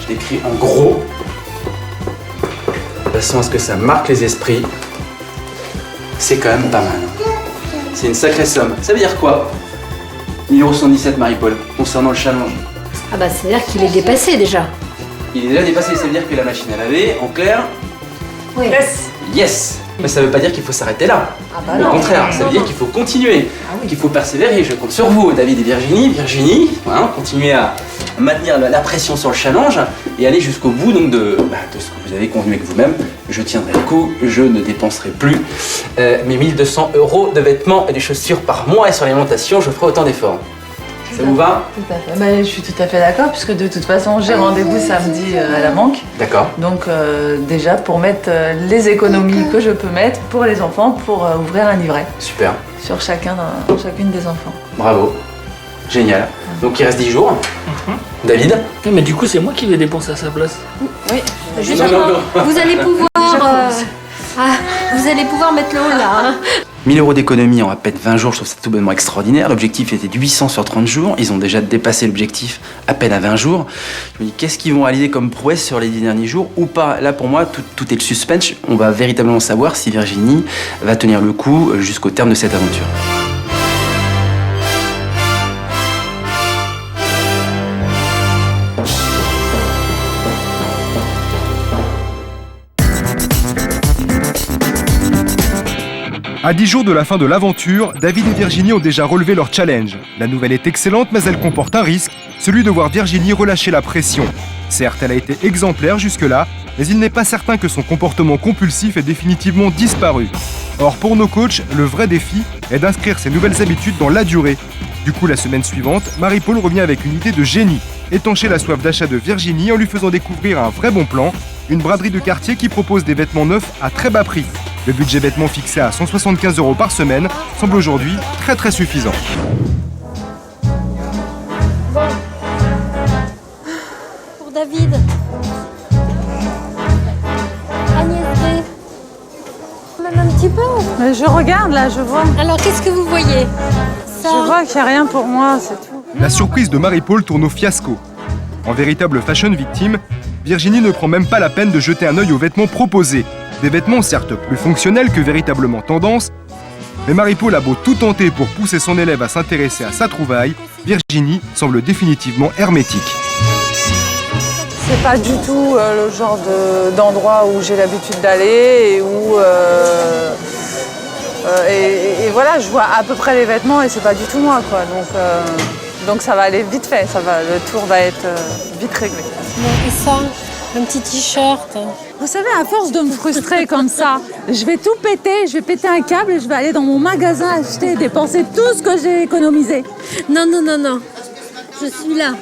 [SPEAKER 3] Je l'écris en gros, de façon à ce que ça marque les esprits. C'est quand même pas mal. C'est une sacrée somme. Ça veut dire quoi 10,77 € Marie-Paul, concernant le challenge.
[SPEAKER 4] Ah bah c'est-à-dire qu'il est dépassé déjà.
[SPEAKER 3] Il est déjà dépassé, ça veut dire que la machine à laver, en clair,
[SPEAKER 4] Oui.
[SPEAKER 3] yes. Mais ça veut pas dire qu'il faut s'arrêter là.
[SPEAKER 4] Ah bah
[SPEAKER 3] Au
[SPEAKER 4] non.
[SPEAKER 3] contraire, ça veut dire qu'il faut continuer, qu'il faut persévérer. Je compte sur vous, David et Virginie. Virginie, hein, continuez à maintenir la pression sur le challenge et aller jusqu'au bout donc de ce que vous avez convenu avec vous-même. Je tiendrai le coup, je ne dépenserai plus mes 1200 € de vêtements et de chaussures par mois et sur l'alimentation, je ferai autant d'efforts. Ça vous va?
[SPEAKER 6] Tout à fait. Bah, je suis tout à fait d'accord, puisque de toute façon, j'ai rendez-vous samedi à la banque.
[SPEAKER 3] D'accord.
[SPEAKER 6] Donc, déjà, pour mettre les économies que je peux mettre pour les enfants, pour ouvrir un livret
[SPEAKER 3] Super.
[SPEAKER 6] sur chacune des enfants.
[SPEAKER 3] Bravo. Génial. Donc il reste 10 jours. David?
[SPEAKER 5] Mais du coup, c'est moi qui vais dépenser à sa place.
[SPEAKER 6] Oui.
[SPEAKER 4] Justement, vous allez pouvoir... vous allez pouvoir mettre le haut là. Hein.
[SPEAKER 3] 1000 € d'économie en à peine 20 jours, je trouve ça tout bonnement extraordinaire. L'objectif était de 800 sur 30 jours. Ils ont déjà dépassé l'objectif à peine à 20 jours. Je me dis, qu'est-ce qu'ils vont réaliser comme prouesse sur les 10 derniers jours ou pas? Là, pour moi, tout est le suspense. On va véritablement savoir si Virginie va tenir le coup jusqu'au terme de cette aventure.
[SPEAKER 1] À 10 jours de la fin de l'aventure, David et Virginie ont déjà relevé leur challenge. La nouvelle est excellente, mais elle comporte un risque, celui de voir Virginie relâcher la pression. Certes, elle a été exemplaire jusque-là, mais il n'est pas certain que son comportement compulsif ait définitivement disparu. Or, pour nos coachs, le vrai défi est d'inscrire ces nouvelles habitudes dans la durée. Du coup, la semaine suivante, Marie-Paul revient avec une idée de génie, étancher la soif d'achat de Virginie en lui faisant découvrir un vrai bon plan, une braderie de quartier qui propose des vêtements neufs à très bas prix. Le budget vêtements fixé à 175 € par semaine semble aujourd'hui très suffisant.
[SPEAKER 4] Pour David. Agnès B. Même un petit peu.
[SPEAKER 2] Mais je regarde là, je vois.
[SPEAKER 4] Alors qu'est-ce que vous voyez? Ça.
[SPEAKER 2] Je vois qu'il n'y a rien pour moi, c'est tout.
[SPEAKER 1] La surprise de Marie-Paul tourne au fiasco. En véritable fashion victime, Virginie ne prend même pas la peine de jeter un œil aux vêtements proposés. Des vêtements certes plus fonctionnels que véritablement tendance, mais Marie-Paul a beau tout tenter pour pousser son élève à s'intéresser à sa trouvaille, Virginie semble définitivement hermétique.
[SPEAKER 2] C'est pas du tout le genre d'endroit où j'ai l'habitude d'aller et où... et voilà, je vois à peu près les vêtements et c'est pas du tout moi, quoi. Donc ça va aller vite fait, le tour va être vite réglé.
[SPEAKER 4] Et ça, un petit t-shirt.
[SPEAKER 2] Vous savez, à force de me frustrer comme ça, je vais tout péter, je vais péter un câble et je vais aller dans mon magasin acheter, dépenser tout ce que j'ai économisé.
[SPEAKER 4] Non. Je suis là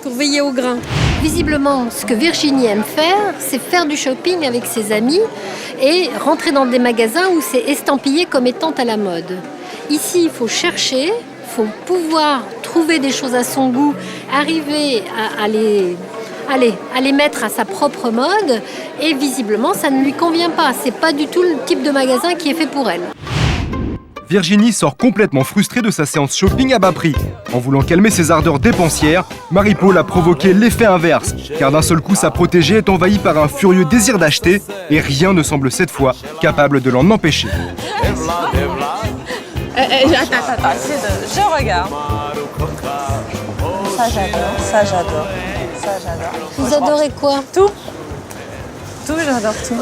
[SPEAKER 4] pour veiller au grain. Visiblement, ce que Virginie aime faire, c'est faire du shopping avec ses amis et rentrer dans des magasins où c'est estampillé comme étant à la mode. Ici, il faut chercher, il faut pouvoir trouver des choses à son goût, arriver à les mettre à sa propre mode et visiblement, ça ne lui convient pas. C'est pas du tout le type de magasin qui est fait pour elle.
[SPEAKER 1] Virginie sort complètement frustrée de sa séance shopping à bas prix. En voulant calmer ses ardeurs dépensières, Marie-Paul a provoqué l'effet inverse, car d'un seul coup sa protégée est envahie par un furieux désir d'acheter, et rien ne semble cette fois capable de l'en empêcher.
[SPEAKER 2] Attends, je regarde. Ça j'adore.
[SPEAKER 4] Vous adorez quoi?
[SPEAKER 2] Tout, j'adore tout.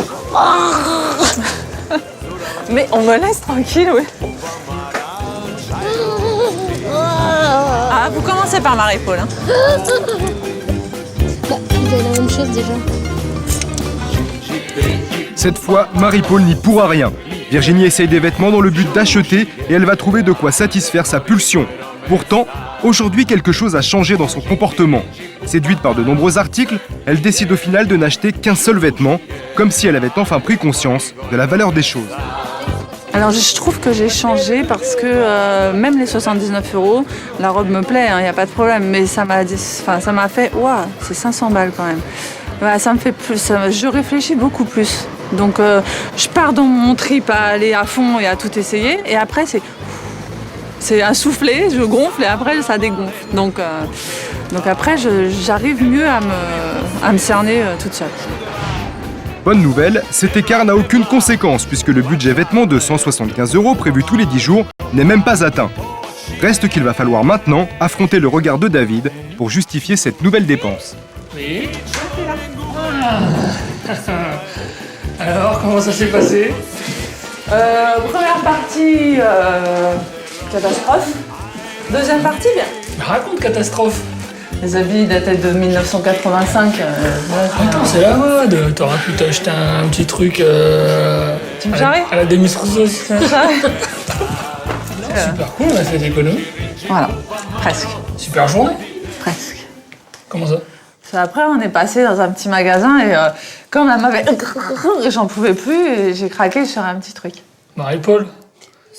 [SPEAKER 2] Mais on me laisse tranquille, oui. Ah, vous commencez par Marie-Paul. Hein.
[SPEAKER 4] Bah, vous avez la même chose déjà.
[SPEAKER 1] Cette fois, Marie-Paul n'y pourra rien. Virginie essaye des vêtements dans le but d'acheter et elle va trouver de quoi satisfaire sa pulsion. Pourtant, aujourd'hui, quelque chose a changé dans son comportement. Séduite par de nombreux articles, elle décide au final de n'acheter qu'un seul vêtement, comme si elle avait enfin pris conscience de la valeur des choses.
[SPEAKER 2] Alors je trouve que j'ai changé parce que même les 79 €, la robe me plaît, il n'y a pas de problème, mais ça m'a fait, waouh, c'est 500 balles quand même. Ouais, ça me fait plus, je réfléchis beaucoup plus. Donc je pars dans mon trip à aller à fond et à tout essayer, et après c'est un soufflet, je gonfle et après ça dégonfle. Donc après j'arrive mieux à me cerner toute seule.
[SPEAKER 1] Bonne nouvelle, cet écart n'a aucune conséquence puisque le budget vêtements de 175 € prévu tous les 10 jours n'est même pas atteint. Reste qu'il va falloir maintenant affronter le regard de David pour justifier cette nouvelle dépense.
[SPEAKER 5] Oui. Alors, comment ça s'est passé?
[SPEAKER 2] Première partie, catastrophe. Deuxième partie, bien.
[SPEAKER 5] Raconte catastrophe.
[SPEAKER 2] Les habits dataient de 1985.
[SPEAKER 5] Attends, c'est la mode. T'aurais pu t'acheter un petit truc
[SPEAKER 2] Tim Jarry
[SPEAKER 5] à la Demis Rousseau.
[SPEAKER 2] Tim Jarry.
[SPEAKER 5] Super cool, on a fait d'économie.
[SPEAKER 2] Voilà, presque.
[SPEAKER 5] Super journée.
[SPEAKER 2] Presque.
[SPEAKER 5] Comment ça?
[SPEAKER 2] Après, on est passé dans un petit magasin et comme la m'avait... j'en pouvais plus et j'ai craqué sur un petit truc.
[SPEAKER 5] Marie-Paul,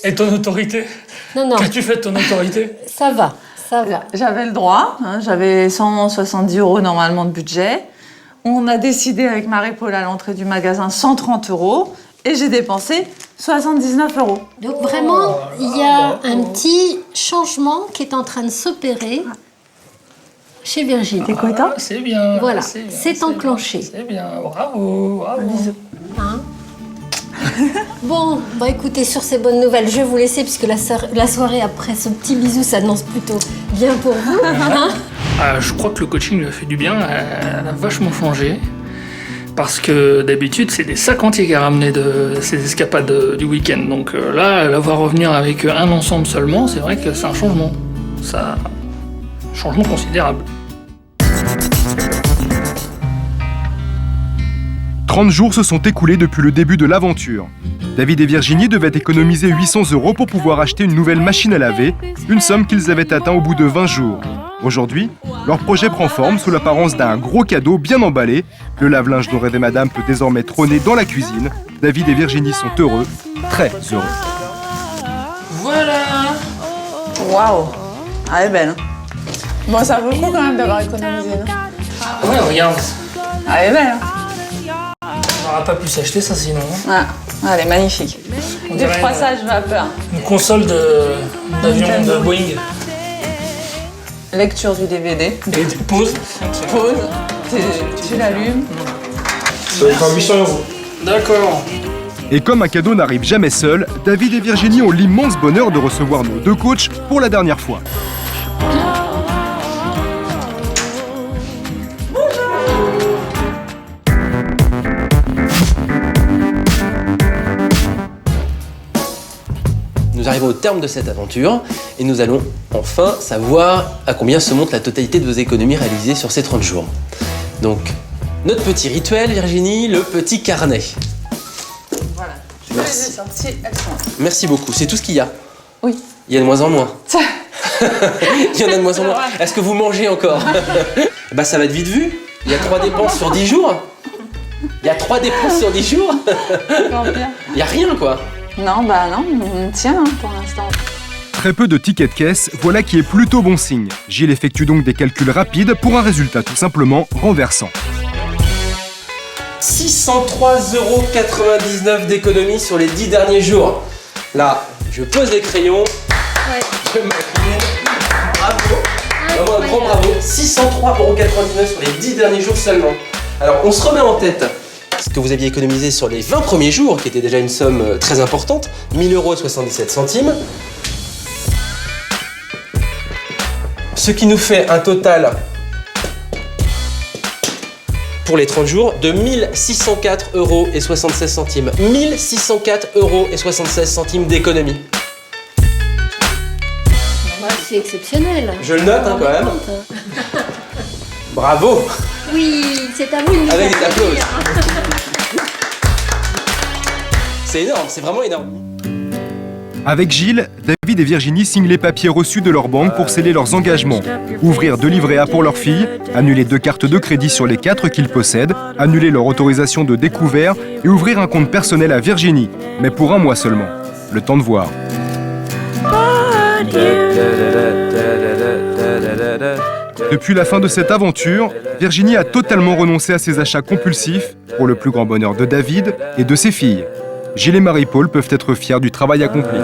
[SPEAKER 5] et ton autorité?
[SPEAKER 4] Non.
[SPEAKER 5] Qu'as-tu fait de ton autorité?
[SPEAKER 4] Ça va.
[SPEAKER 2] J'avais le droit, j'avais 170 € normalement de budget. On a décidé avec Marie-Paul à l'entrée du magasin 130 € et j'ai dépensé 79 €.
[SPEAKER 4] Donc vraiment, il y a un petit changement qui est en train de s'opérer chez Virginie.
[SPEAKER 2] T'es content?
[SPEAKER 5] C'est bien.
[SPEAKER 4] Voilà,
[SPEAKER 5] c'est bien,
[SPEAKER 4] c'est enclenché.
[SPEAKER 5] C'est bien, bravo.
[SPEAKER 2] Bisous.
[SPEAKER 4] Hein? Bon, écoutez, sur ces bonnes nouvelles, je vais vous laisser puisque la soirée après ce petit bisou s'annonce plutôt bien pour vous. Hein?
[SPEAKER 5] Je crois que le coaching lui a fait du bien, elle a vachement changé. Parce que d'habitude, c'est des sacs entiers qu'elle ramenait de ses escapades du week-end. Donc là, la voir revenir avec un ensemble seulement, c'est vrai que c'est un changement. Changement considérable.
[SPEAKER 1] 30 jours se sont écoulés depuis le début de l'aventure. David et Virginie devaient économiser 800 € pour pouvoir acheter une nouvelle machine à laver, une somme qu'ils avaient atteint au bout de 20 jours. Aujourd'hui, leur projet prend forme sous l'apparence d'un gros cadeau bien emballé. Le lave-linge dont rêvait madame peut désormais trôner dans la cuisine. David et Virginie sont heureux, très heureux.
[SPEAKER 5] Voilà.
[SPEAKER 2] Waouh, elle est belle. Bon, ça vaut le coup quand même d'avoir économisé, non?
[SPEAKER 5] Ouais, regarde.
[SPEAKER 2] Elle est belle.
[SPEAKER 5] On n'aura pas pu s'acheter ça sinon.
[SPEAKER 2] Elle est magnifique. Du froissage vapeur.
[SPEAKER 5] Une console d'avion de Boeing.
[SPEAKER 2] Lecture du DVD.
[SPEAKER 5] Et pause.
[SPEAKER 2] Tu l'allumes.
[SPEAKER 1] Ça va être 800 €.
[SPEAKER 5] D'accord.
[SPEAKER 1] Et comme un cadeau n'arrive jamais seul, David et Virginie ont l'immense bonheur de recevoir nos deux coachs pour la dernière fois.
[SPEAKER 3] Nous arrivons au terme de cette aventure et nous allons enfin savoir à combien se monte la totalité de vos économies réalisées sur ces 30 jours. Donc, notre petit rituel, Virginie, le petit carnet.
[SPEAKER 2] Voilà.
[SPEAKER 3] Merci.
[SPEAKER 2] Les sorties, elles sont là.
[SPEAKER 3] Merci beaucoup. C'est tout ce qu'il y a?
[SPEAKER 2] Oui.
[SPEAKER 3] Il y a de moins en moins. Il y en a de moins en moins. Est-ce que vous mangez encore? Bah ça va être vite vu. Il y a 3 dépenses sur 10 jours. Il y a 3 dépenses sur 10 jours. Il n'y a rien quoi.
[SPEAKER 2] Non, on tient pour l'instant.
[SPEAKER 1] Très peu de tickets de caisse, voilà qui est plutôt bon signe. Gilles effectue donc des calculs rapides pour un résultat tout simplement renversant.
[SPEAKER 3] 603,99 € d'économie sur les 10 derniers jours. Là, je pose les crayons.
[SPEAKER 4] Ouais.
[SPEAKER 3] Je m'incline. Bravo. Vraiment un grand bravo. 603,99 € sur les 10 derniers jours seulement. Alors, on se remet en tête ce que vous aviez économisé sur les 20 premiers jours, qui était déjà une somme très importante, 1000,77 €. Ce qui nous fait un total pour les 30 jours de 1604,76 €. 1604,76 € d'économie.
[SPEAKER 4] C'est exceptionnel.
[SPEAKER 3] Je le note quand même. Bravo.
[SPEAKER 4] Oui, c'est à vous de nous
[SPEAKER 3] avec des
[SPEAKER 4] applaudir.
[SPEAKER 3] applaudissements.
[SPEAKER 13] C'est énorme, c'est vraiment énorme.
[SPEAKER 1] Avec Gilles, David et Virginie signent les papiers reçus de leur banque pour sceller leurs engagements. Ouvrir 2 livrets A pour leur fille, annuler 2 cartes de crédit sur les 4 qu'ils possèdent, annuler leur autorisation de découvert et ouvrir un compte personnel à Virginie, mais pour 1 mois seulement. Le temps de voir. Depuis la fin de cette aventure, Virginie a totalement renoncé à ses achats compulsifs pour le plus grand bonheur de David et de ses filles. Gilles et Marie-Paul peuvent être fiers du travail accompli.